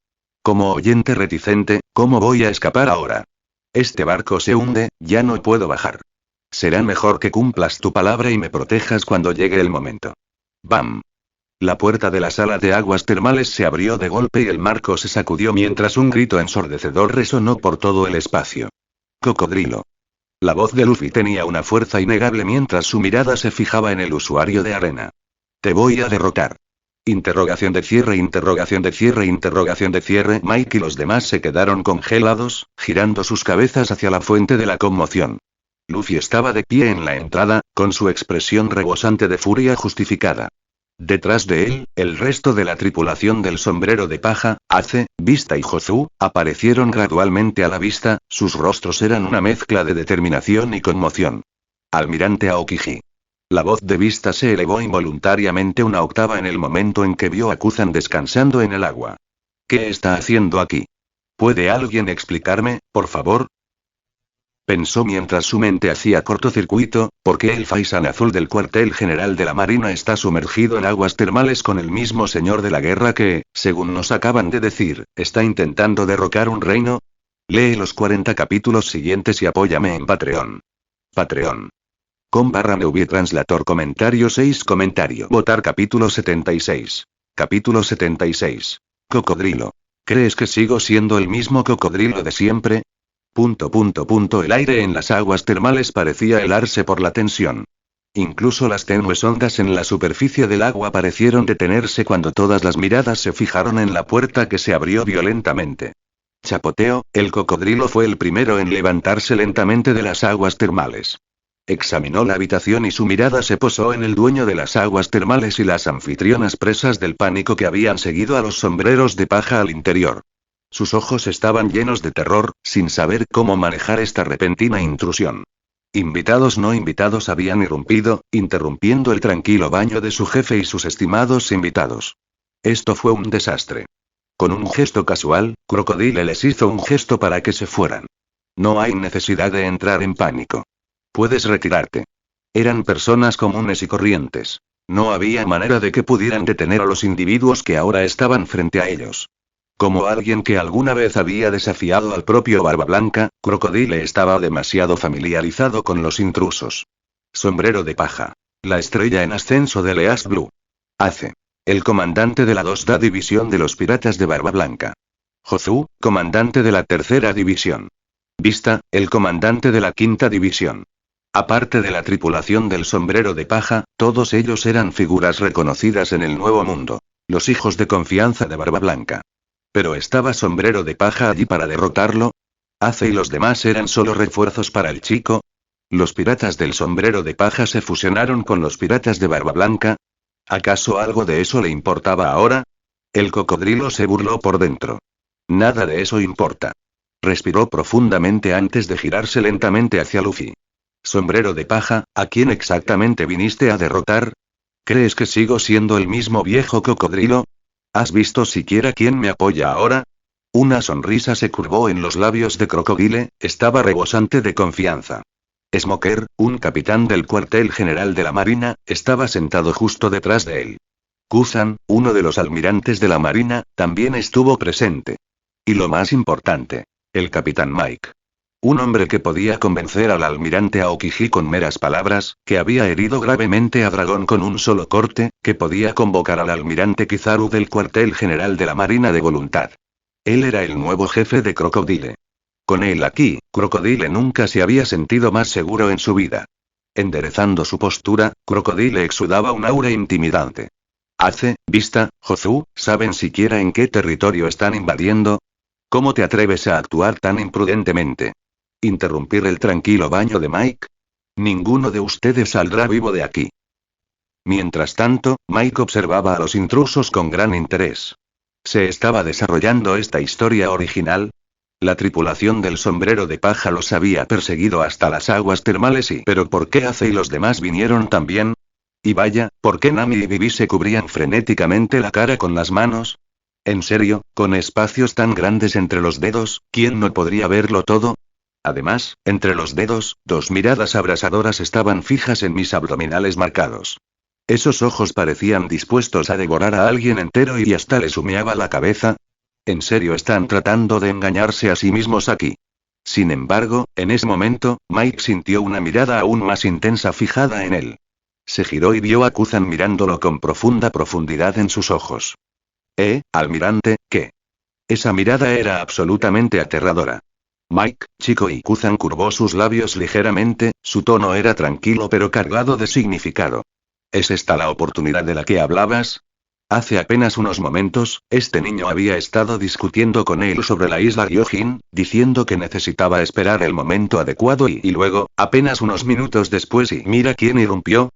Como oyente reticente, ¿cómo voy a escapar ahora? Este barco se hunde, ya no puedo bajar. Será mejor que cumplas tu palabra y me protejas cuando llegue el momento. ¡Bam! La puerta de la sala de aguas termales se abrió de golpe y el marco se sacudió mientras un grito ensordecedor resonó por todo el espacio. Cocodrilo. La voz de Luffy tenía una fuerza innegable mientras su mirada se fijaba en el usuario de arena. Te voy a derrotar. Interrogación de cierre, interrogación de cierre, interrogación de cierre. Mike y los demás se quedaron congelados, girando sus cabezas hacia la fuente de la conmoción. Luffy estaba de pie en la entrada, con su expresión rebosante de furia justificada. Detrás de él, el resto de la tripulación del sombrero de paja, Ace, Vista y Jozu, aparecieron gradualmente a la vista, sus rostros eran una mezcla de determinación y conmoción. Almirante Aokiji. La voz de Vista se elevó involuntariamente una octava en el momento en que vio a Kuzan descansando en el agua. ¿Qué está haciendo aquí? ¿Puede alguien explicarme, por favor? Pensó mientras su mente hacía cortocircuito, ¿por qué el faisán azul del cuartel general de la Marina está sumergido en aguas termales con el mismo señor de la guerra que, según nos acaban de decir, está intentando derrocar un reino? Lee los 40 capítulos siguientes y apóyame en Patreon. Patreon. com/movie translator comentario 6 comentario. Votar capítulo 76. Capítulo 76. Cocodrilo. ¿Crees que sigo siendo el mismo cocodrilo de siempre? El aire en las aguas termales parecía helarse por la tensión. Incluso las tenues ondas en la superficie del agua parecieron detenerse cuando todas las miradas se fijaron en la puerta que se abrió violentamente. Chapoteo, el cocodrilo fue el primero en levantarse lentamente de las aguas termales. Examinó la habitación y su mirada se posó en el dueño de las aguas termales y las anfitrionas presas del pánico que habían seguido a los sombreros de paja al interior. Sus ojos estaban llenos de terror, sin saber cómo manejar esta repentina intrusión. Invitados no invitados habían irrumpido, interrumpiendo el tranquilo baño de su jefe y sus estimados invitados. Esto fue un desastre. Con un gesto casual, Crocodile les hizo un gesto para que se fueran. No hay necesidad de entrar en pánico. Puedes retirarte. Eran personas comunes y corrientes. No había manera de que pudieran detener a los individuos que ahora estaban frente a ellos. Como alguien que alguna vez había desafiado al propio Barba Blanca, Crocodile estaba demasiado familiarizado con los intrusos. Sombrero de paja. La estrella en ascenso de East Blue. Ace. El comandante de la 2ª División de los Piratas de Barba Blanca. Jozu, comandante de la 3ª División. Vista, el comandante de la 5ª División. Aparte de la tripulación del sombrero de paja, todos ellos eran figuras reconocidas en el Nuevo Mundo. Los hijos de confianza de Barba Blanca. ¿Pero estaba sombrero de paja allí para derrotarlo? ¿Ace y los demás eran solo refuerzos para el chico? ¿Los piratas del sombrero de paja se fusionaron con los piratas de Barba Blanca? ¿Acaso algo de eso le importaba ahora? El cocodrilo se burló por dentro. Nada de eso importa. Respiró profundamente antes de girarse lentamente hacia Luffy. Sombrero de paja, ¿a quién exactamente viniste a derrotar? ¿Crees que sigo siendo el mismo viejo cocodrilo? ¿Has visto siquiera quién me apoya ahora? Una sonrisa se curvó en los labios de Crocodile, estaba rebosante de confianza. Smoker, un capitán del cuartel general de la Marina, estaba sentado justo detrás de él. Kuzan, uno de los almirantes de la Marina, también estuvo presente. Y lo más importante, el capitán Mike. Un hombre que podía convencer al almirante Aokiji con meras palabras, que había herido gravemente a Dragón con un solo corte, que podía convocar al almirante Kizaru del cuartel general de la Marina de Voluntad. Él era el nuevo jefe de Crocodile. Con él aquí, Crocodile nunca se había sentido más seguro en su vida. Enderezando su postura, Crocodile exudaba un aura intimidante. Ace, Vista, Jozu, ¿saben siquiera en qué territorio están invadiendo? ¿Cómo te atreves a actuar tan imprudentemente? ¿Interrumpir el tranquilo baño de Mike? Ninguno de ustedes saldrá vivo de aquí. Mientras tanto, Mike observaba a los intrusos con gran interés. ¿Se estaba desarrollando esta historia original? La tripulación del sombrero de paja los había perseguido hasta las aguas termales ¿pero por qué Ace y los demás vinieron también? Y vaya, ¿por qué Nami y Vivi se cubrían frenéticamente la cara con las manos? ¿En serio, con espacios tan grandes entre los dedos, quién no podría verlo todo? Además, entre los dedos, dos miradas abrasadoras estaban fijas en mis abdominales marcados. Esos ojos parecían dispuestos a devorar a alguien entero y hasta les humeaba la cabeza. ¿En serio están tratando de engañarse a sí mismos aquí? Sin embargo, en ese momento, Mike sintió una mirada aún más intensa fijada en él. Se giró y vio a Kuzan mirándolo con profunda profundidad en sus ojos. Almirante, ¿qué? Esa mirada era absolutamente aterradora. Mike, chico, y Kuzan curvó sus labios ligeramente, su tono era tranquilo pero cargado de significado. ¿Es esta la oportunidad de la que hablabas? Hace apenas unos momentos, este niño había estado discutiendo con él sobre la isla Gyojin, diciendo que necesitaba esperar el momento adecuado y luego, apenas unos minutos después y mira quién irrumpió.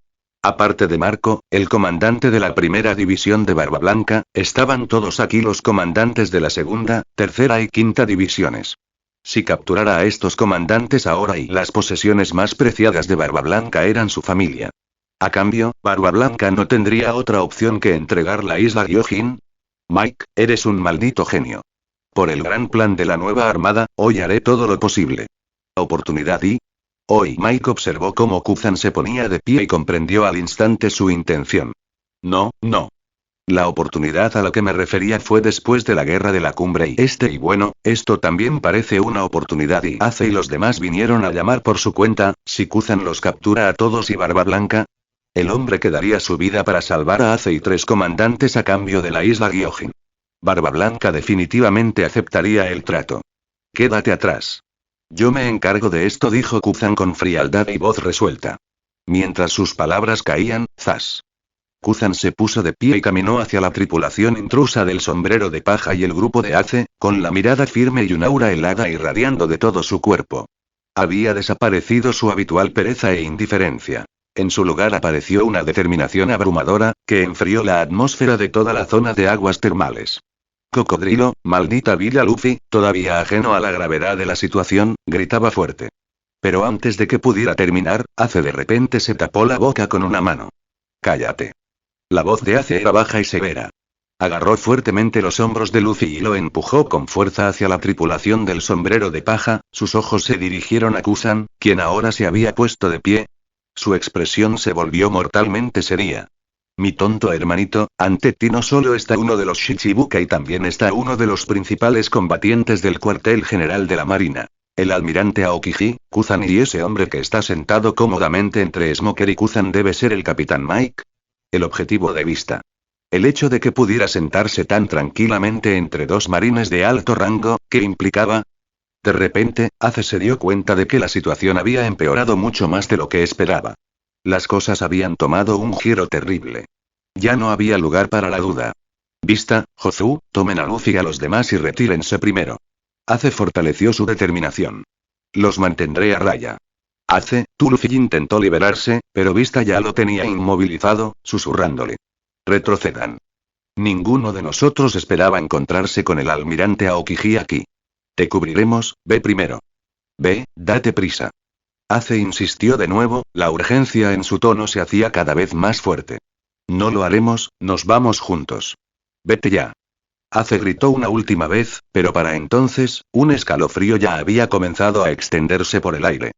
Aparte de Marco, el comandante de la primera división de Barba Blanca, estaban todos aquí los comandantes de la segunda, tercera y quinta divisiones. Si capturara a estos comandantes ahora y las posesiones más preciadas de Barba Blanca eran su familia. A cambio, Barba Blanca no tendría otra opción que entregar la isla Gyojin. Mike, eres un maldito genio. Por el gran plan de la nueva armada, hoy haré todo lo posible. ¿Oportunidad y? Hoy Mike observó cómo Kuzan se ponía de pie y comprendió al instante su intención. No. La oportunidad a la que me refería fue después de la guerra de la cumbre y bueno, esto también parece una oportunidad y Ace y los demás vinieron a llamar por su cuenta, si Kuzan los captura a todos y Barba Blanca. El hombre que daría su vida para salvar a Ace y 3 comandantes a cambio de la isla Gyojin. Barba Blanca definitivamente aceptaría el trato. Quédate atrás. Yo me encargo de esto, dijo Kuzan con frialdad y voz resuelta. Mientras sus palabras caían, zas. Kuzan se puso de pie y caminó hacia la tripulación intrusa del sombrero de paja y el grupo de Ace, con la mirada firme y un aura helada irradiando de todo su cuerpo. Había desaparecido su habitual pereza e indiferencia. En su lugar apareció una determinación abrumadora, que enfrió la atmósfera de toda la zona de aguas termales. Cocodrilo, maldita Villa Luffy, todavía ajeno a la gravedad de la situación, gritaba fuerte. Pero antes de que pudiera terminar, Ace de repente se tapó la boca con una mano. Cállate. La voz de Ace era baja y severa. Agarró fuertemente los hombros de Luffy y lo empujó con fuerza hacia la tripulación del sombrero de paja, sus ojos se dirigieron a Kuzan, quien ahora se había puesto de pie. Su expresión se volvió mortalmente seria. Mi tonto hermanito, ante ti no solo está uno de los Shichibukai, también está uno de los principales combatientes del cuartel general de la Marina. El almirante Aokiji, Kuzan y ese hombre que está sentado cómodamente entre Smoker y Kuzan debe ser el capitán Mike. El objetivo de Vista. El hecho de que pudiera sentarse tan tranquilamente entre dos marines de alto rango, ¿qué implicaba? De repente, Ace se dio cuenta de que la situación había empeorado mucho más de lo que esperaba. Las cosas habían tomado un giro terrible. Ya no había lugar para la duda. Vista, Jozu, tomen a Luffy y a los demás y retírense primero. Ace fortaleció su determinación. Los mantendré a raya. Ace, Luffy intentó liberarse, pero Vista ya lo tenía inmovilizado, susurrándole. Retrocedan. Ninguno de nosotros esperaba encontrarse con el almirante Aokiji aquí. Te cubriremos, ve primero. Ve, date prisa. Ace insistió de nuevo, la urgencia en su tono se hacía cada vez más fuerte. No lo haremos, nos vamos juntos. Vete ya. Ace gritó una última vez, pero para entonces, un escalofrío ya había comenzado a extenderse por el aire.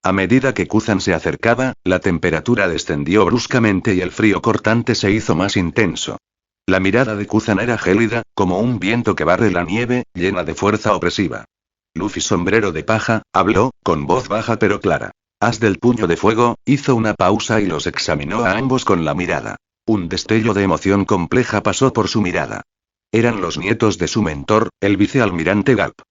A medida que Kuzan se acercaba, la temperatura descendió bruscamente y el frío cortante se hizo más intenso. La mirada de Kuzan era gélida, como un viento que barre la nieve, llena de fuerza opresiva. Luffy sombrero de paja, habló, con voz baja pero clara. Haz del puño de fuego, hizo una pausa y los examinó a ambos con la mirada. Un destello de emoción compleja pasó por su mirada. Eran los nietos de su mentor, el vicealmirante Garp.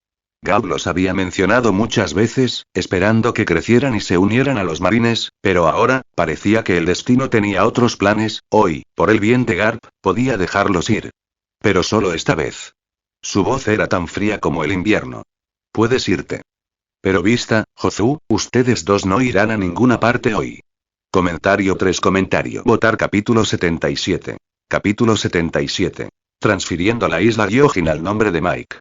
Garp los había mencionado muchas veces, esperando que crecieran y se unieran a los marines, pero ahora, parecía que el destino tenía otros planes. Hoy, por el bien de Garp, podía dejarlos ir. Pero solo esta vez. Su voz era tan fría como el invierno. Puedes irte. Pero vista, Jozu, ustedes dos no irán a ninguna parte hoy. Comentario 3. Votar capítulo 77. Capítulo 77. Transfiriendo la isla Gyojin al nombre de Mike.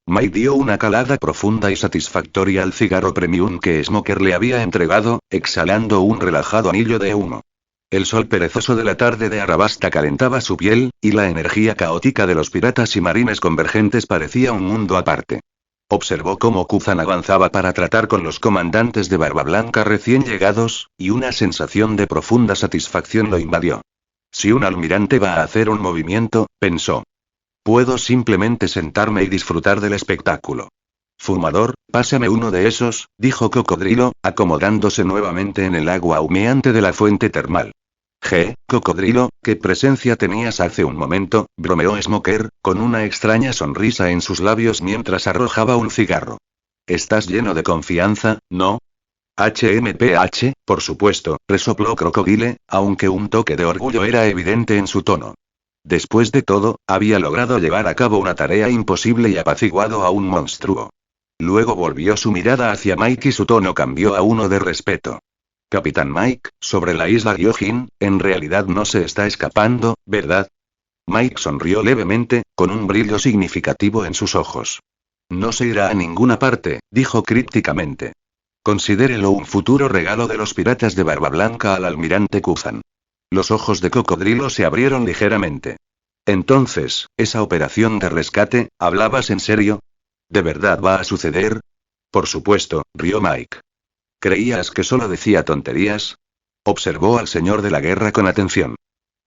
Mike dio una calada profunda y satisfactoria al cigarro premium que Smoker le había entregado, exhalando un relajado anillo de humo. El sol perezoso de la tarde de Arabasta calentaba su piel, y la energía caótica de los piratas y marines convergentes parecía un mundo aparte. Observó cómo Kuzan avanzaba para tratar con los comandantes de Barba Blanca recién llegados, y una sensación de profunda satisfacción lo invadió. Si un almirante va a hacer un movimiento, pensó. Puedo simplemente sentarme y disfrutar del espectáculo. Fumador, pásame uno de esos, dijo Cocodrilo, acomodándose nuevamente en el agua humeante de la fuente termal. Cocodrilo, ¿qué presencia tenías hace un momento?, bromeó Smoker, con una extraña sonrisa en sus labios mientras arrojaba un cigarro. Estás lleno de confianza, ¿no? HMPH, por supuesto, resopló Crocodile, aunque un toque de orgullo era evidente en su tono. Después de todo, había logrado llevar a cabo una tarea imposible y apaciguado a un monstruo. Luego volvió su mirada hacia Mike y su tono cambió a uno de respeto. Capitán Mike, sobre la isla Gyojin, en realidad no se está escapando, ¿verdad? Mike sonrió levemente, con un brillo significativo en sus ojos. No se irá a ninguna parte, dijo crípticamente. Considérelo un futuro regalo de los piratas de Barba Blanca al almirante Kuzan. Los ojos de Cocodrilo se abrieron ligeramente. Entonces, ¿esa operación de rescate, hablabas en serio? ¿De verdad va a suceder? Por supuesto, rió Mike. ¿Creías que solo decía tonterías? Observó al señor de la guerra con atención.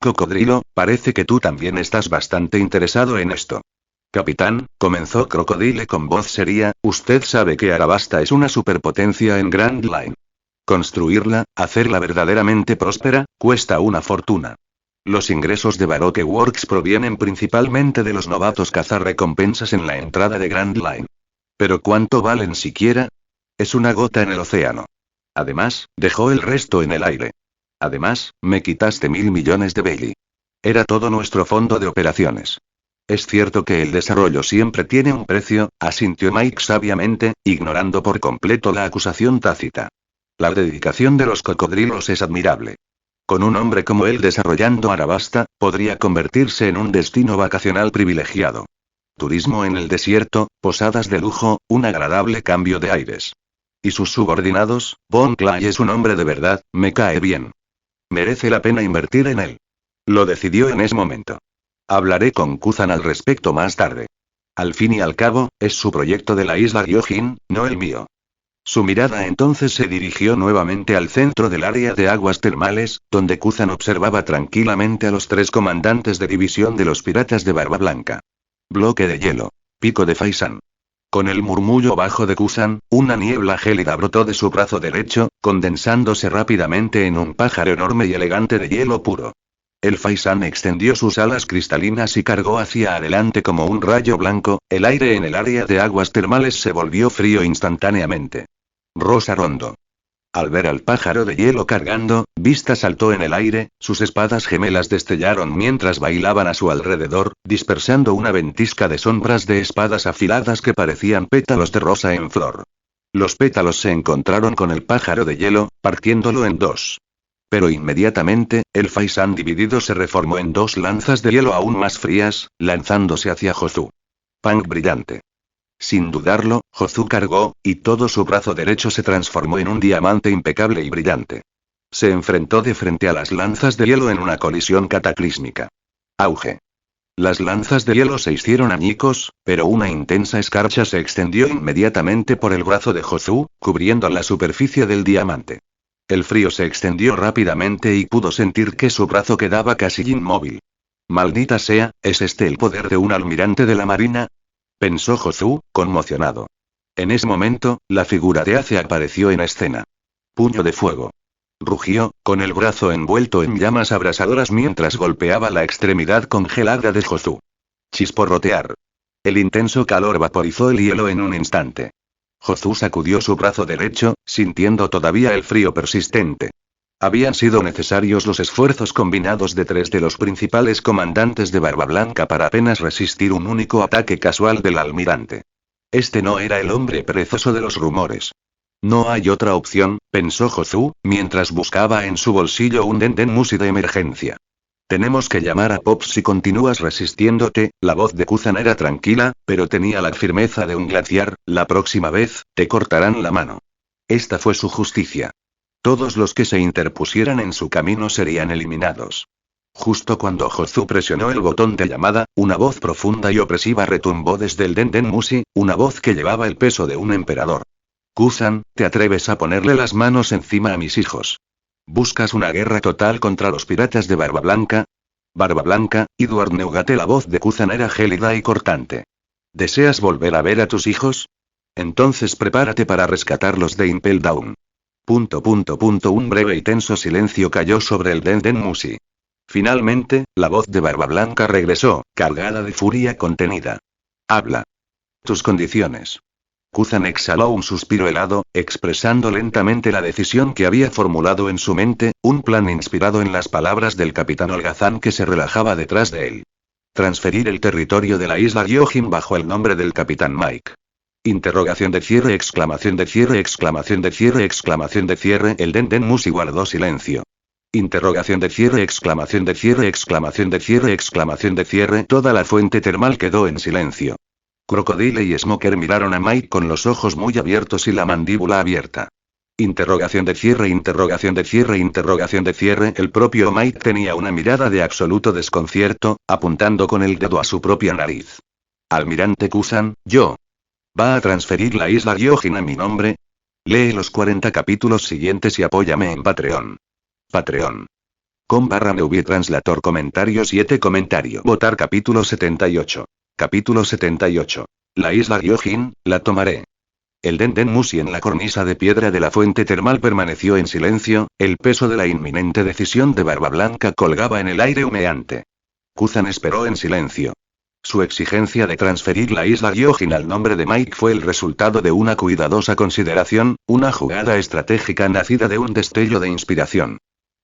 Cocodrilo, parece que tú también estás bastante interesado en esto. Capitán, comenzó Crocodile con voz seria, usted sabe que Arabasta es una superpotencia en Grand Line. Construirla, hacerla verdaderamente próspera, cuesta una fortuna. Los ingresos de Baroque Works provienen principalmente de los novatos cazarrecompensas en la entrada de Grand Line. ¿Pero cuánto valen siquiera? Es una gota en el océano. Además, dejó el resto en el aire. Además, me quitaste 1.000 millones de Bailey. Era todo nuestro fondo de operaciones. Es cierto que el desarrollo siempre tiene un precio, asintió Mike sabiamente, ignorando por completo la acusación tácita. La dedicación de los cocodrilos es admirable. Con un hombre como él desarrollando Arabasta, podría convertirse en un destino vacacional privilegiado. Turismo en el desierto, posadas de lujo, un agradable cambio de aires. ¿Y sus subordinados? Bon Clay es un hombre de verdad, me cae bien. Merece la pena invertir en él. Lo decidió en ese momento. Hablaré con Kuzan al respecto más tarde. Al fin y al cabo, es su proyecto de la isla Gyojin, no el mío. Su mirada entonces se dirigió nuevamente al centro del área de aguas termales, donde Kuzan observaba tranquilamente a los 3 comandantes de división de los piratas de Barba Blanca. Bloque de hielo. Pico de Faisán. Con el murmullo bajo de Kuzan, una niebla gélida brotó de su brazo derecho, condensándose rápidamente en un pájaro enorme y elegante de hielo puro. El Faisán extendió sus alas cristalinas y cargó hacia adelante como un rayo blanco, el aire en el área de aguas termales se volvió frío instantáneamente. Rosa Rondo. Al ver al pájaro de hielo cargando, Vista saltó en el aire, sus espadas gemelas destellaron mientras bailaban a su alrededor, dispersando una ventisca de sombras de espadas afiladas que parecían pétalos de rosa en flor. Los pétalos se encontraron con el pájaro de hielo, partiéndolo en 2. Pero inmediatamente, el faisán dividido se reformó en 2 lanzas de hielo aún más frías, lanzándose hacia Jozu. Pang brillante. Sin dudarlo, Jozu cargó, y todo su brazo derecho se transformó en un diamante impecable y brillante. Se enfrentó de frente a las lanzas de hielo en una colisión cataclísmica. Auge. Las lanzas de hielo se hicieron añicos, pero una intensa escarcha se extendió inmediatamente por el brazo de Jozu, cubriendo la superficie del diamante. El frío se extendió rápidamente y pudo sentir que su brazo quedaba casi inmóvil. Maldita sea, ¿es este el poder de un almirante de la marina? Pensó Jozu, conmocionado. En ese momento, la figura de Ace apareció en escena. Puño de fuego. Rugió, con el brazo envuelto en llamas abrasadoras mientras golpeaba la extremidad congelada de Jozu. Chisporrotear. El intenso calor vaporizó el hielo en un instante. Jozu sacudió su brazo derecho, sintiendo todavía el frío persistente. Habían sido necesarios los esfuerzos combinados de 3 de los principales comandantes de Barba Blanca para apenas resistir un único ataque casual del almirante. Este no era el hombre perezoso de los rumores. No hay otra opción, pensó Jozu, mientras buscaba en su bolsillo un Dendenmushi de emergencia. Tenemos que llamar a Pops si continúas resistiéndote. La voz de Kuzan era tranquila, pero tenía la firmeza de un glaciar. La próxima vez, te cortarán la mano. Esta fue su justicia. Todos los que se interpusieran en su camino serían eliminados. Justo cuando Jozu presionó el botón de llamada, una voz profunda y opresiva retumbó desde el Dendenmushi, una voz que llevaba el peso de un emperador. Kuzan, ¿te atreves a ponerle las manos encima a mis hijos? ¿Buscas una guerra total contra los piratas de Barba Blanca? Barba Blanca, Edward Neugate. La voz de Kuzan era gélida y cortante. ¿Deseas volver a ver a tus hijos? Entonces prepárate para rescatarlos de Impel Down. Un breve y tenso silencio cayó sobre el Dendenmushi. Finalmente, la voz de Barba Blanca regresó, cargada de furia contenida. Habla. Tus condiciones. Kuzan exhaló un suspiro helado, expresando lentamente la decisión que había formulado en su mente, un plan inspirado en las palabras del capitán Holgazán que se relajaba detrás de él. Transferir el territorio de la isla Gyojin bajo el nombre del capitán Mike. Interrogación de cierre, exclamación de cierre, exclamación de cierre, exclamación de cierre. El Dendenmushi guardó silencio. Interrogación de cierre, exclamación de cierre, exclamación de cierre, exclamación de cierre. Toda la fuente termal quedó en silencio. Crocodile y Smoker miraron a Mike con los ojos muy abiertos y la mandíbula abierta. Interrogación de cierre, interrogación de cierre, interrogación de cierre. El propio Mike tenía una mirada de absoluto desconcierto, apuntando con el dedo a su propia nariz. Almirante Kuzan, yo. ¿Va a transferir la isla Gyojin a mi nombre? Lee los 40 capítulos siguientes y apóyame en Patreon. Patreon. com/Neuvi Translator Comentario 7 Comentario Votar capítulo 78. Capítulo 78. La isla Gyojin, la tomaré. El Dendenmushi en la cornisa de piedra de la fuente termal permaneció en silencio, el peso de la inminente decisión de Barba Blanca colgaba en el aire humeante. Kuzan esperó en silencio. Su exigencia de transferir la isla Gyojin al nombre de Mike fue el resultado de una cuidadosa consideración, una jugada estratégica nacida de un destello de inspiración.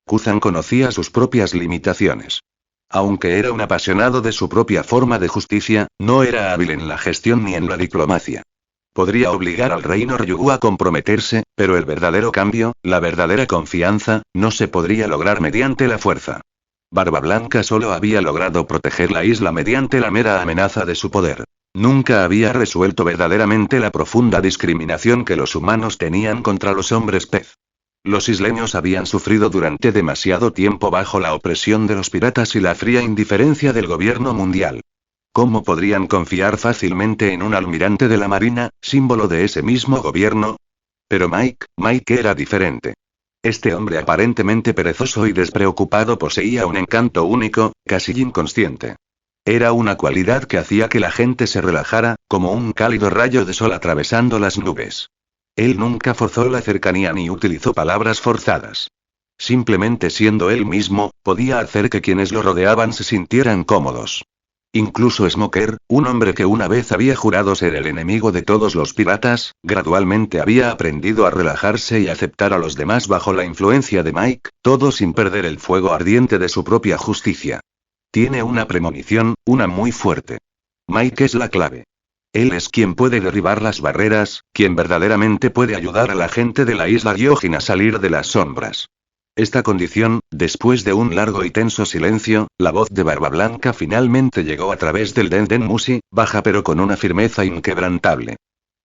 Kuzan conocía sus propias limitaciones. Aunque era un apasionado de su propia forma de justicia, no era hábil en la gestión ni en la diplomacia. Podría obligar al reino Ryugu a comprometerse, pero el verdadero cambio, la verdadera confianza, no se podría lograr mediante la fuerza. Barba Blanca solo había logrado proteger la isla mediante la mera amenaza de su poder. Nunca había resuelto verdaderamente la profunda discriminación que los humanos tenían contra los hombres pez. Los isleños habían sufrido durante demasiado tiempo bajo la opresión de los piratas y la fría indiferencia del gobierno mundial. ¿Cómo podrían confiar fácilmente en un almirante de la marina, símbolo de ese mismo gobierno? Pero Mike era diferente. Este hombre aparentemente perezoso y despreocupado poseía un encanto único, casi inconsciente. Era una cualidad que hacía que la gente se relajara, como un cálido rayo de sol atravesando las nubes. Él nunca forzó la cercanía ni utilizó palabras forzadas. Simplemente siendo él mismo, podía hacer que quienes lo rodeaban se sintieran cómodos. Incluso Smoker, un hombre que una vez había jurado ser el enemigo de todos los piratas, gradualmente había aprendido a relajarse y aceptar a los demás bajo la influencia de Mike, todo sin perder el fuego ardiente de su propia justicia. Tiene una premonición, una muy fuerte. Mike es la clave. Él es quien puede derribar las barreras, quien verdaderamente puede ayudar a la gente de la isla Gyojin a salir de las sombras. Esta condición, después de un largo y tenso silencio, la voz de Barba Blanca finalmente llegó a través del Dendenmushi, baja pero con una firmeza inquebrantable.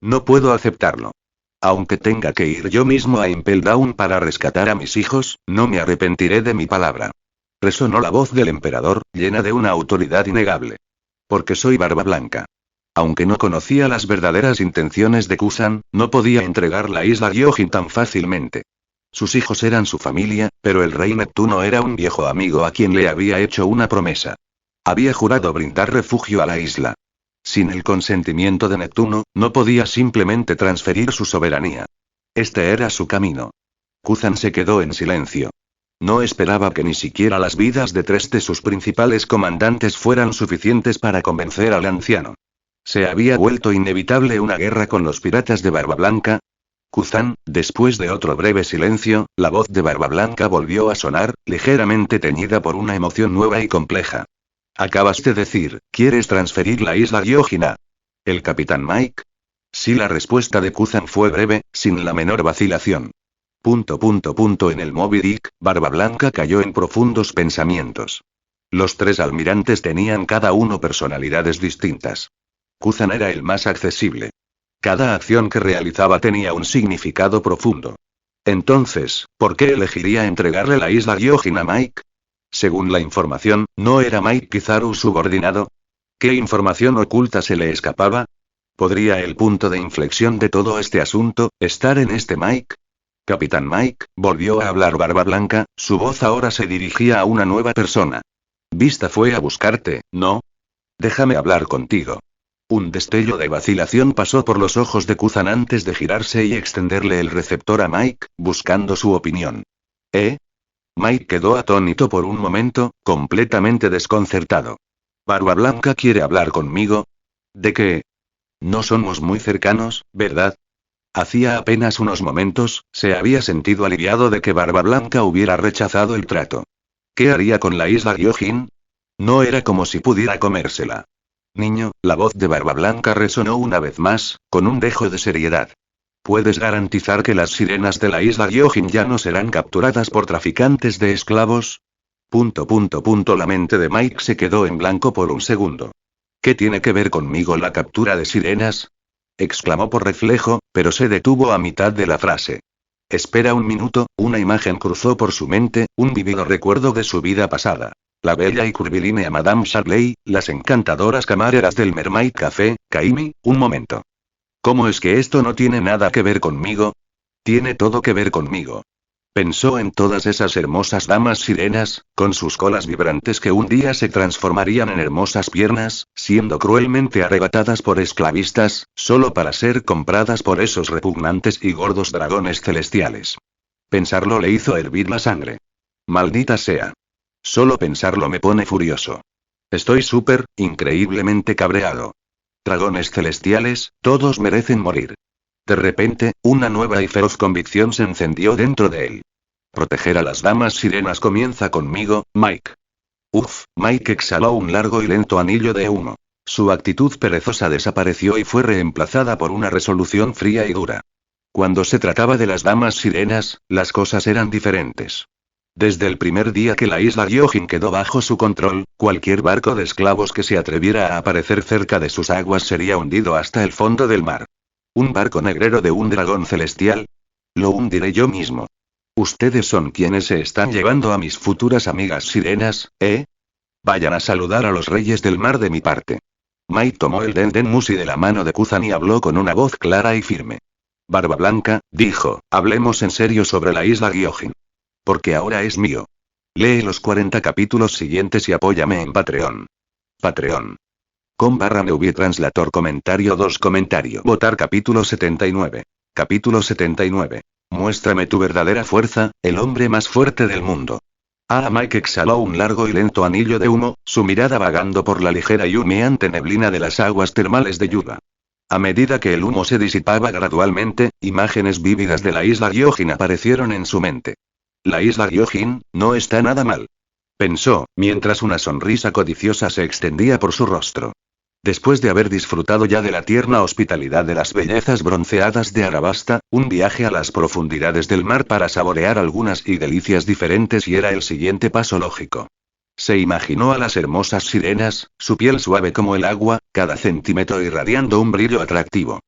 No puedo aceptarlo. Aunque tenga que ir yo mismo a Impel Down para rescatar a mis hijos, no me arrepentiré de mi palabra. Resonó la voz del emperador, llena de una autoridad innegable. Porque soy Barba Blanca. Aunque no conocía las verdaderas intenciones de Kusan, no podía entregar la isla Gyojin tan fácilmente. Sus hijos eran su familia, pero el rey Neptuno era un viejo amigo a quien le había hecho una promesa. Había jurado brindar refugio a la isla. Sin el consentimiento de Neptuno, no podía simplemente transferir su soberanía. Este era su camino. Kusan se quedó en silencio. No esperaba que ni siquiera las vidas de 3 de sus principales comandantes fueran suficientes para convencer al anciano. ¿Se había vuelto inevitable una guerra con los piratas de Barba Blanca? Kusan, después de otro breve silencio, la voz de Barba Blanca volvió a sonar, ligeramente teñida por una emoción nueva y compleja. Acabas de decir, ¿quieres transferir la isla Gyojin a el capitán Mike? Sí, la respuesta de Kusan fue breve, sin la menor vacilación. En el Moby Dick, Barba Blanca cayó en profundos pensamientos. Los 3 almirantes tenían cada uno personalidades distintas. Kusan era el más accesible. Cada acción que realizaba tenía un significado profundo. Entonces, ¿por qué elegiría entregarle la isla Gyojin a Mike? Según la información, ¿no era Mike Kizaru subordinado? ¿Qué información oculta se le escapaba? ¿Podría el punto de inflexión de todo este asunto estar en este Mike? Capitán Mike, volvió a hablar Barba Blanca, su voz ahora se dirigía a una nueva persona. Vista fue a buscarte, ¿no? Déjame hablar contigo. Un destello de vacilación pasó por los ojos de Kusan antes de girarse y extenderle el receptor a Mike, buscando su opinión. ¿Eh? Mike quedó atónito por un momento, completamente desconcertado. ¿Barba Blanca quiere hablar conmigo? ¿De qué? No somos muy cercanos, ¿verdad? Hacía apenas unos momentos, se había sentido aliviado de que Barba Blanca hubiera rechazado el trato. ¿Qué haría con la isla Gyojin? No era como si pudiera comérsela. Niño, la voz de Barba Blanca resonó una vez más, con un dejo de seriedad. ¿Puedes garantizar que las sirenas de la isla Gyojin ya no serán capturadas por traficantes de esclavos? La mente de Mike se quedó en blanco por un segundo. ¿Qué tiene que ver conmigo la captura de sirenas? Exclamó por reflejo, pero se detuvo a mitad de la frase. Espera un minuto, una imagen cruzó por su mente, un vívido recuerdo de su vida pasada. La bella y curvilínea Madame Charley, las encantadoras camareras del Mermaid Café, Kaimi, un momento. ¿Cómo es que esto no tiene nada que ver conmigo? Tiene todo que ver conmigo. Pensó en todas esas hermosas damas sirenas, con sus colas vibrantes que un día se transformarían en hermosas piernas, siendo cruelmente arrebatadas por esclavistas, solo para ser compradas por esos repugnantes y gordos dragones celestiales. Pensarlo le hizo hervir la sangre. Maldita sea. Solo pensarlo me pone furioso. Estoy increíblemente cabreado. Dragones celestiales, todos merecen morir. De repente, una nueva y feroz convicción se encendió dentro de él. Proteger a las damas sirenas comienza conmigo, Mike. Mike exhaló un largo y lento anillo de humo. Su actitud perezosa desapareció y fue reemplazada por una resolución fría y dura. Cuando se trataba de las damas sirenas, las cosas eran diferentes. Desde el primer día que la isla Gyojin quedó bajo su control, cualquier barco de esclavos que se atreviera a aparecer cerca de sus aguas sería hundido hasta el fondo del mar. ¿Un barco negrero de un dragón celestial? Lo hundiré yo mismo. Ustedes son quienes se están llevando a mis futuras amigas sirenas, ¿eh? Vayan a saludar a los reyes del mar de mi parte. Mike tomó el Denden Mushi de la mano de Kusan y habló con una voz clara y firme. Barba Blanca, dijo, hablemos en serio sobre la isla Gyojin. Porque ahora es mío. Lee los 40 capítulos siguientes y apóyame en Patreon. Patreon. com/Movie Translator Comentario 2 Comentario Votar capítulo 79. Capítulo 79. Muéstrame tu verdadera fuerza, el hombre más fuerte del mundo. Mike exhaló un largo y lento anillo de humo, su mirada vagando por la ligera y humeante neblina de las aguas termales de Yuba. A medida que el humo se disipaba gradualmente, imágenes vívidas de la isla Gyojin aparecieron en su mente. La isla Gyojin, no está nada mal. Pensó, mientras una sonrisa codiciosa se extendía por su rostro. Después de haber disfrutado ya de la tierna hospitalidad de las bellezas bronceadas de Arabasta, un viaje a las profundidades del mar para saborear algunas y delicias diferentes y era el siguiente paso lógico. Se imaginó a las hermosas sirenas, su piel suave como el agua, cada centímetro irradiando un brillo atractivo.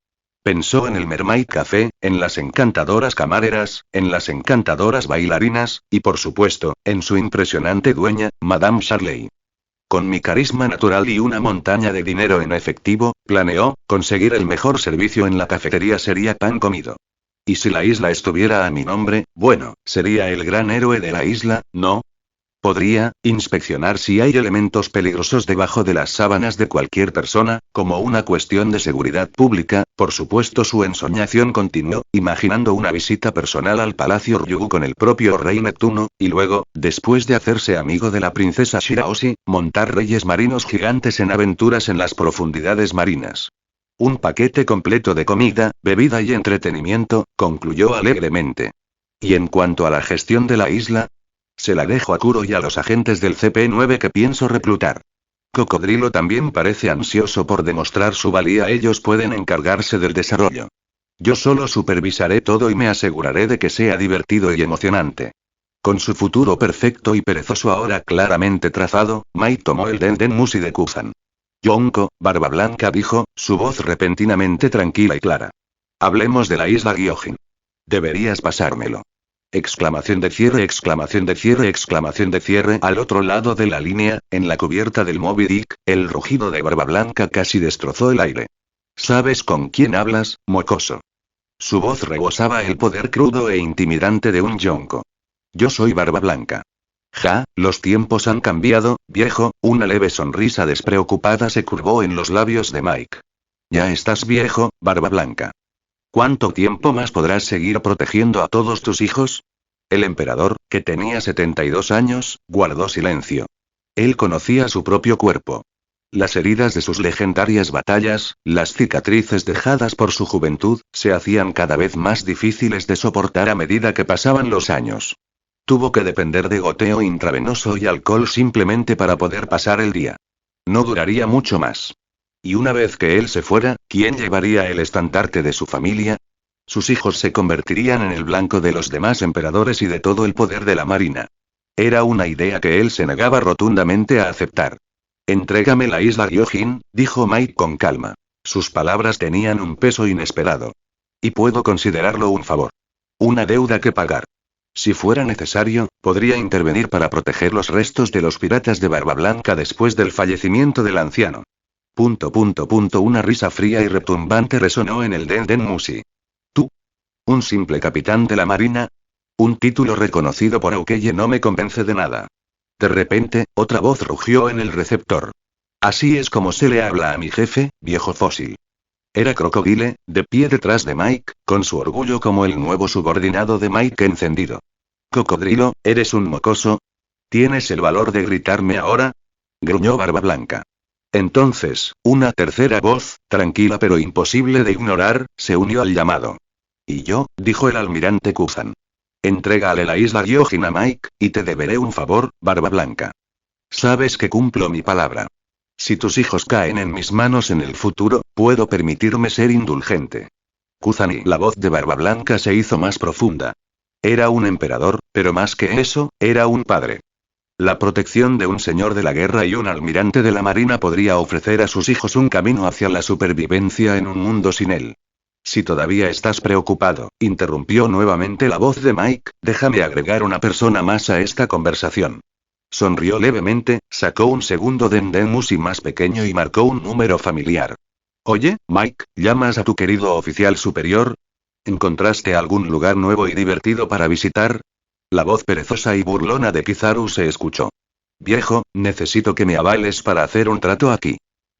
Pensó en el Mermaid Café, en las encantadoras camareras, en las encantadoras bailarinas, y por supuesto, en su impresionante dueña, Madame Charley. Con mi carisma natural y una montaña de dinero en efectivo, planeó, conseguir el mejor servicio en la cafetería sería pan comido. Y si la isla estuviera a mi nombre, bueno, sería el gran héroe de la isla, ¿no? Podría inspeccionar si hay elementos peligrosos debajo de las sábanas de cualquier persona, como una cuestión de seguridad pública. Por supuesto, su ensoñación continuó, imaginando una visita personal al Palacio Ryugu con el propio Rey Neptuno, y luego, después de hacerse amigo de la princesa Shiraoshi, montar reyes marinos gigantes en aventuras en las profundidades marinas. Un paquete completo de comida, bebida y entretenimiento, concluyó alegremente. Y en cuanto a la gestión de la isla, se la dejo a Kuro y a los agentes del CP9 que pienso reclutar. Cocodrilo también parece ansioso por demostrar su valía. Ellos pueden encargarse del desarrollo. Yo solo supervisaré todo y me aseguraré de que sea divertido y emocionante. Con su futuro perfecto y perezoso ahora claramente trazado, Mai tomó el Den Mushi de Kuzan. Yonko, Barba Blanca dijo, su voz repentinamente tranquila y clara. Hablemos de la isla Gyojin. Deberías pasármelo. Exclamación de cierre, exclamación de cierre, exclamación de cierre. Al otro lado de la línea, en la cubierta del Moby Dick, el rugido de Barba Blanca casi destrozó el aire. ¿Sabes con quién hablas, mocoso? Su voz rebosaba el poder crudo e intimidante de un yonko. Yo soy Barba Blanca. Ja, los tiempos han cambiado, viejo. Una leve sonrisa despreocupada se curvó en los labios de Mike. Ya estás viejo, Barba Blanca. ¿Cuánto tiempo más podrás seguir protegiendo a todos tus hijos? El emperador, que tenía 72 años, guardó silencio. Él conocía su propio cuerpo. Las heridas de sus legendarias batallas, las cicatrices dejadas por su juventud, se hacían cada vez más difíciles de soportar a medida que pasaban los años. Tuvo que depender de goteo intravenoso y alcohol simplemente para poder pasar el día. No duraría mucho más. Y una vez que él se fuera, ¿quién llevaría el estandarte de su familia? Sus hijos se convertirían en el blanco de los demás emperadores y de todo el poder de la marina. Era una idea que él se negaba rotundamente a aceptar. Entrégame la isla Gyojin, dijo Mike con calma. Sus palabras tenían un peso inesperado. Y puedo considerarlo un favor. Una deuda que pagar. Si fuera necesario, podría intervenir para proteger los restos de los piratas de Barba Blanca después del fallecimiento del anciano. Una risa fría y retumbante resonó en el Den Mushi. ¿Tú? ¿Un simple capitán de la marina? Un título reconocido por Aokeye no me convence de nada. De repente, otra voz rugió en el receptor. Así es como se le habla a mi jefe, viejo fósil. Era Crocodile, de pie detrás de Mike, con su orgullo como el nuevo subordinado de Mike encendido. Cocodrilo, ¿eres un mocoso? ¿Tienes el valor de gritarme ahora? Gruñó Barba Blanca. Entonces, una tercera voz, tranquila pero imposible de ignorar, se unió al llamado. Y yo, dijo el almirante Kuzan. Entrégale la isla Gyojin a Mike, y te deberé un favor, Barba Blanca. Sabes que cumplo mi palabra. Si tus hijos caen en mis manos en el futuro, puedo permitirme ser indulgente. Kuzan y la voz de Barba Blanca se hizo más profunda. Era un emperador, pero más que eso, era un padre. La protección de un señor de la guerra y un almirante de la marina podría ofrecer a sus hijos un camino hacia la supervivencia en un mundo sin él. Si todavía estás preocupado, interrumpió nuevamente la voz de Mike, déjame agregar una persona más a esta conversación. Sonrió levemente, sacó un segundo Den Mushi más pequeño y marcó un número familiar. Oye, Mike, ¿llamas a tu querido oficial superior? ¿Encontraste algún lugar nuevo y divertido para visitar? La voz perezosa y burlona de Kizaru se escuchó. Viejo, necesito que me avales para hacer un trato aquí.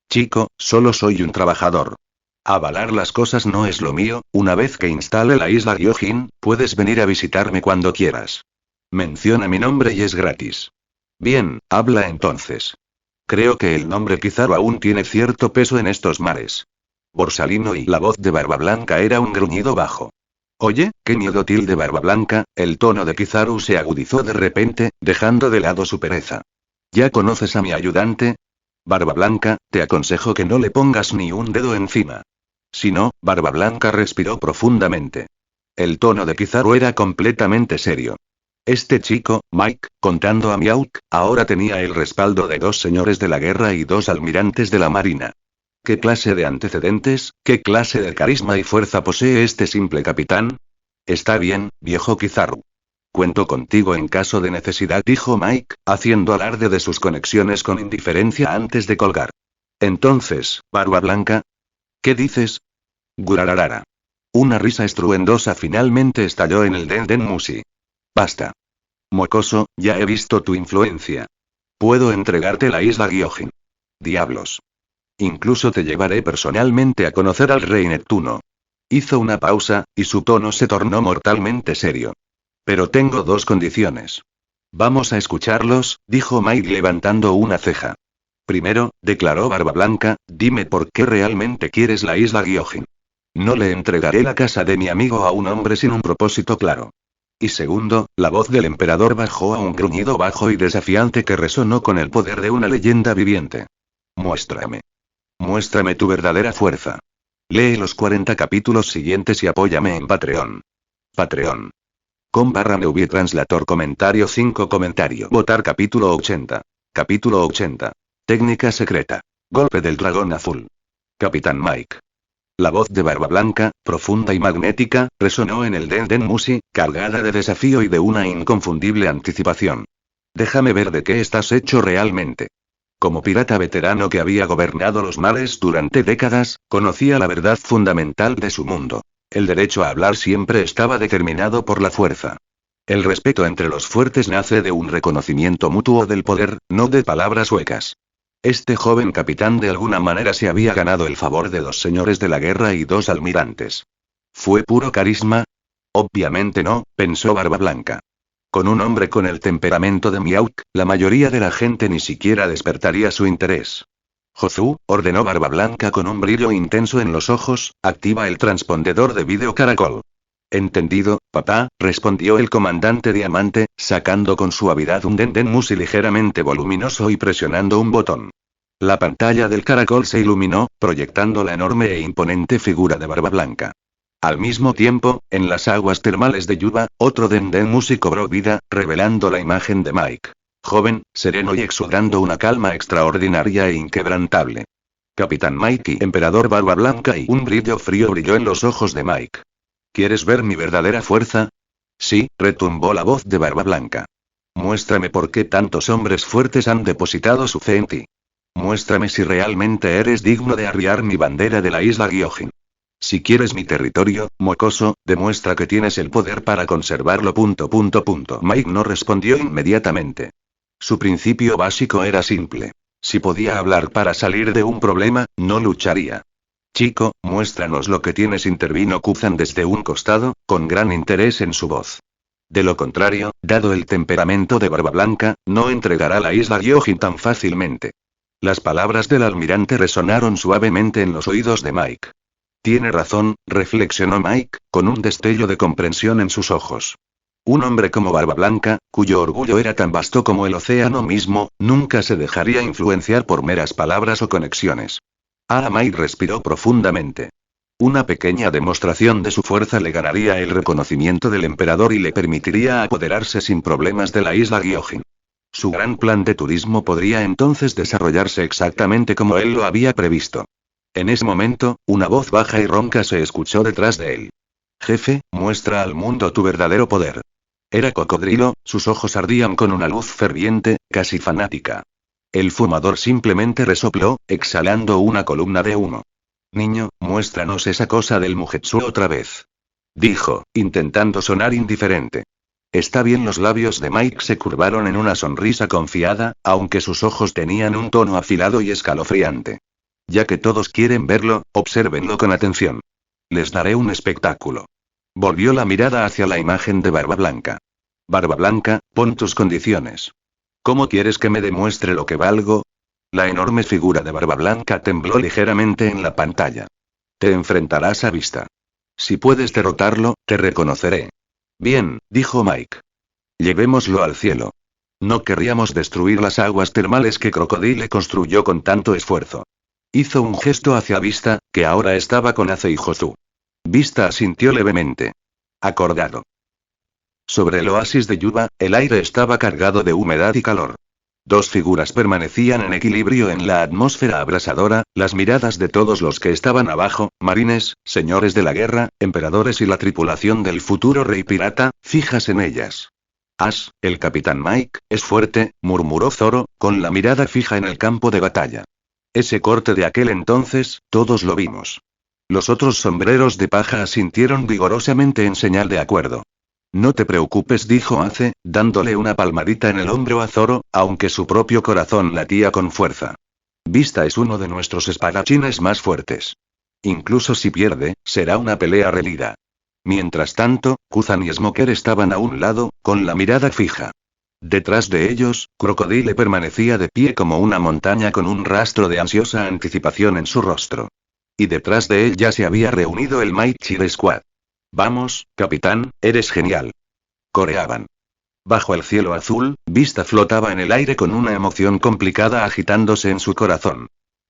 Chico, solo soy un trabajador. Avalar las cosas no es lo mío. Una vez que instale la isla Gyojin, puedes venir a visitarme cuando quieras. Menciona mi nombre y es gratis. Bien, habla entonces. Creo que el nombre Kizaru aún tiene cierto peso en estos mares. Borsalino y la voz de Barba Blanca era un gruñido bajo. Oye, qué miedo tilde Barba Blanca, el tono de Kizaru se agudizó de repente, dejando de lado su pereza. ¿Ya conoces a mi ayudante? Barba Blanca, te aconsejo que no le pongas ni un dedo encima. Si no, Barba Blanca respiró profundamente. El tono de Kizaru era completamente serio. Este chico, Mike, contando a Miauk, ahora tenía el respaldo de 2 señores de la guerra y 2 almirantes de la marina. ¿Qué clase de antecedentes, qué clase de carisma y fuerza posee este simple capitán? Está bien, viejo Kizaru. Cuento contigo en caso de necesidad, dijo Mike, haciendo alarde de sus conexiones con indiferencia antes de colgar. Entonces, Barba Blanca. ¿Qué dices? Gurararara. Una risa estruendosa finalmente estalló en el Den Mushi. Basta. Mocoso, ya he visto tu influencia. Puedo entregarte la isla Gyojin. Diablos. Incluso te llevaré personalmente a conocer al rey Neptuno. Hizo una pausa, y su tono se tornó mortalmente serio. Pero tengo dos condiciones. Vamos a escucharlos, dijo Mike levantando una ceja. Primero, declaró Barba Blanca, dime por qué realmente quieres la isla Gyojin. No le entregaré la casa de mi amigo a un hombre sin un propósito claro. Y segundo, la voz del emperador bajó a un gruñido bajo y desafiante que resonó con el poder de una leyenda viviente. Muéstrame. Muéstrame tu verdadera fuerza. Lee los 40 capítulos siguientes y apóyame en Patreon. Patreon. com/Movie Translator comentario 5 comentario. Votar capítulo 80. Capítulo 80. Técnica secreta. Golpe del dragón azul. Capitán Mike. La voz de Barba Blanca, profunda y magnética, resonó en el Den Mushi, cargada de desafío y de una inconfundible anticipación. Déjame ver de qué estás hecho realmente. Como pirata veterano que había gobernado los mares durante décadas, conocía la verdad fundamental de su mundo. El derecho a hablar siempre estaba determinado por la fuerza. El respeto entre los fuertes nace de un reconocimiento mutuo del poder, no de palabras huecas. Este joven capitán de alguna manera se había ganado el favor de 2 señores de la guerra y 2 almirantes. ¿Fue puro carisma? Obviamente no, pensó Barba Blanca. Con un hombre con el temperamento de Miauk, la mayoría de la gente ni siquiera despertaría su interés. Jozu, ordenó Barba Blanca con un brillo intenso en los ojos, activa el transpondedor de vídeo caracol. Entendido, papá, respondió el comandante Diamante, sacando con suavidad un Den Mushi ligeramente voluminoso y presionando un botón. La pantalla del caracol se iluminó, proyectando la enorme e imponente figura de Barba Blanca. Al mismo tiempo, en las aguas termales de Yuba, otro Den Mushi cobró vida, revelando la imagen de Mike. Joven, sereno y exudando una calma extraordinaria e inquebrantable. Capitán Mike y Emperador Barba Blanca y un brillo frío brilló en los ojos de Mike. ¿Quieres ver mi verdadera fuerza? Sí, retumbó la voz de Barba Blanca. Muéstrame por qué tantos hombres fuertes han depositado su fe en ti. Muéstrame si realmente eres digno de arriar mi bandera de la isla Gyojin. Si quieres mi territorio, mocoso, demuestra que tienes el poder para conservarlo. Mike no respondió inmediatamente. Su principio básico era simple. Si podía hablar para salir de un problema, no lucharía. Chico, muéstranos lo que tienes, intervino Kuzan desde un costado, con gran interés en su voz. De lo contrario, dado el temperamento de Barba Blanca, no entregará la isla Gyojin tan fácilmente. Las palabras del almirante resonaron suavemente en los oídos de Mike. Tiene razón, reflexionó Mike, con un destello de comprensión en sus ojos. Un hombre como Barba Blanca, cuyo orgullo era tan vasto como el océano mismo, nunca se dejaría influenciar por meras palabras o conexiones. Mike respiró profundamente. Una pequeña demostración de su fuerza le ganaría el reconocimiento del emperador y le permitiría apoderarse sin problemas de la isla Gyojin. Su gran plan de turismo podría entonces desarrollarse exactamente como él lo había previsto. En ese momento, una voz baja y ronca se escuchó detrás de él. Jefe, muestra al mundo tu verdadero poder. Era Cocodrilo, sus ojos ardían con una luz ferviente, casi fanática. El fumador simplemente resopló, exhalando una columna de humo. Niño, muéstranos esa cosa del Mugetsu otra vez. Dijo, intentando sonar indiferente. Está bien, los labios de Mike se curvaron en una sonrisa confiada, aunque sus ojos tenían un tono afilado y escalofriante. Ya que todos quieren verlo, obsérvenlo con atención. Les daré un espectáculo. Volvió la mirada hacia la imagen de Barba Blanca. Barba Blanca, pon tus condiciones. ¿Cómo quieres que me demuestre lo que valgo? La enorme figura de Barba Blanca tembló ligeramente en la pantalla. Te enfrentarás a Vista. Si puedes derrotarlo, te reconoceré. Bien, dijo Mike. Llevémoslo al cielo. No querríamos destruir las aguas termales que Crocodile construyó con tanto esfuerzo. Hizo un gesto hacia Vista, que ahora estaba con Ace y Jozu. Vista asintió levemente. Acordado. Sobre el oasis de Yuba, el aire estaba cargado de humedad y calor. Dos figuras permanecían en equilibrio en la atmósfera abrasadora, las miradas de todos los que estaban abajo, marines, señores de la guerra, emperadores y la tripulación del futuro rey pirata, fijas en ellas. Ash, el capitán Mike, es fuerte, murmuró Zoro, con la mirada fija en el campo de batalla. Ese corte de aquel entonces, todos lo vimos. Los otros sombreros de paja asintieron vigorosamente en señal de acuerdo. No te preocupes, dijo Ace, dándole una palmadita en el hombro a Zoro, aunque su propio corazón latía con fuerza. Vista es uno de nuestros espadachines más fuertes. Incluso si pierde, será una pelea reñida. Mientras tanto, Kuzan y Smoker estaban a un lado, con la mirada fija. Detrás de ellos, Crocodile permanecía de pie como una montaña con un rastro de ansiosa anticipación en su rostro. Y detrás de él ya se había reunido el Might Cheer Squad. Vamos, capitán, eres genial. Coreaban. Bajo el cielo azul, Vista flotaba en el aire con una emoción complicada agitándose en su corazón.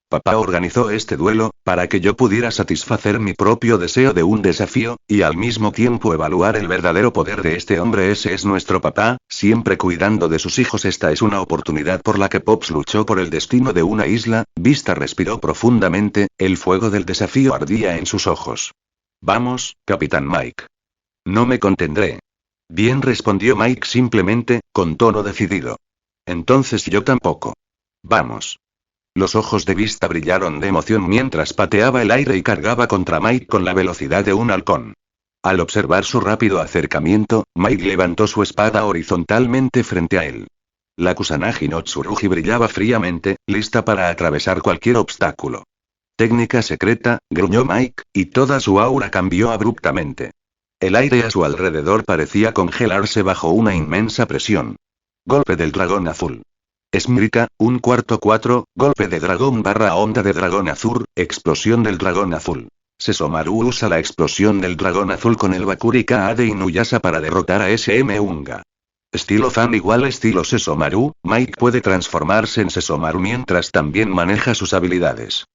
Papá organizó este duelo, para que yo pudiera satisfacer mi propio deseo de un desafío, y al mismo tiempo evaluar el verdadero poder de este hombre. Ese es nuestro papá, siempre cuidando de sus hijos. Esta es una oportunidad por la que Pops luchó por el destino de una isla. Vista respiró profundamente, el fuego del desafío ardía en sus ojos. Vamos, capitán Mike. No me contendré. Bien, respondió Mike simplemente, con tono decidido. Entonces yo tampoco. Vamos. Los ojos de Vista brillaron de emoción mientras pateaba el aire y cargaba contra Mike con la velocidad de un halcón. Al observar su rápido acercamiento, Mike levantó su espada horizontalmente frente a él. La Kusanagi no Tsurugi brillaba fríamente, lista para atravesar cualquier obstáculo. Técnica secreta, gruñó Mike, y toda su aura cambió abruptamente. El aire a su alrededor parecía congelarse bajo una inmensa presión. Golpe del dragón azul. Smrika, 1/4, golpe de dragón / onda de dragón azul, explosión del dragón azul. Sesomaru usa la explosión del dragón azul con el Bakurika de Inuyasha para derrotar a SM Unga. Estilo Fan igual estilo Sesomaru, Mike puede transformarse en Sesomaru mientras también maneja sus habilidades.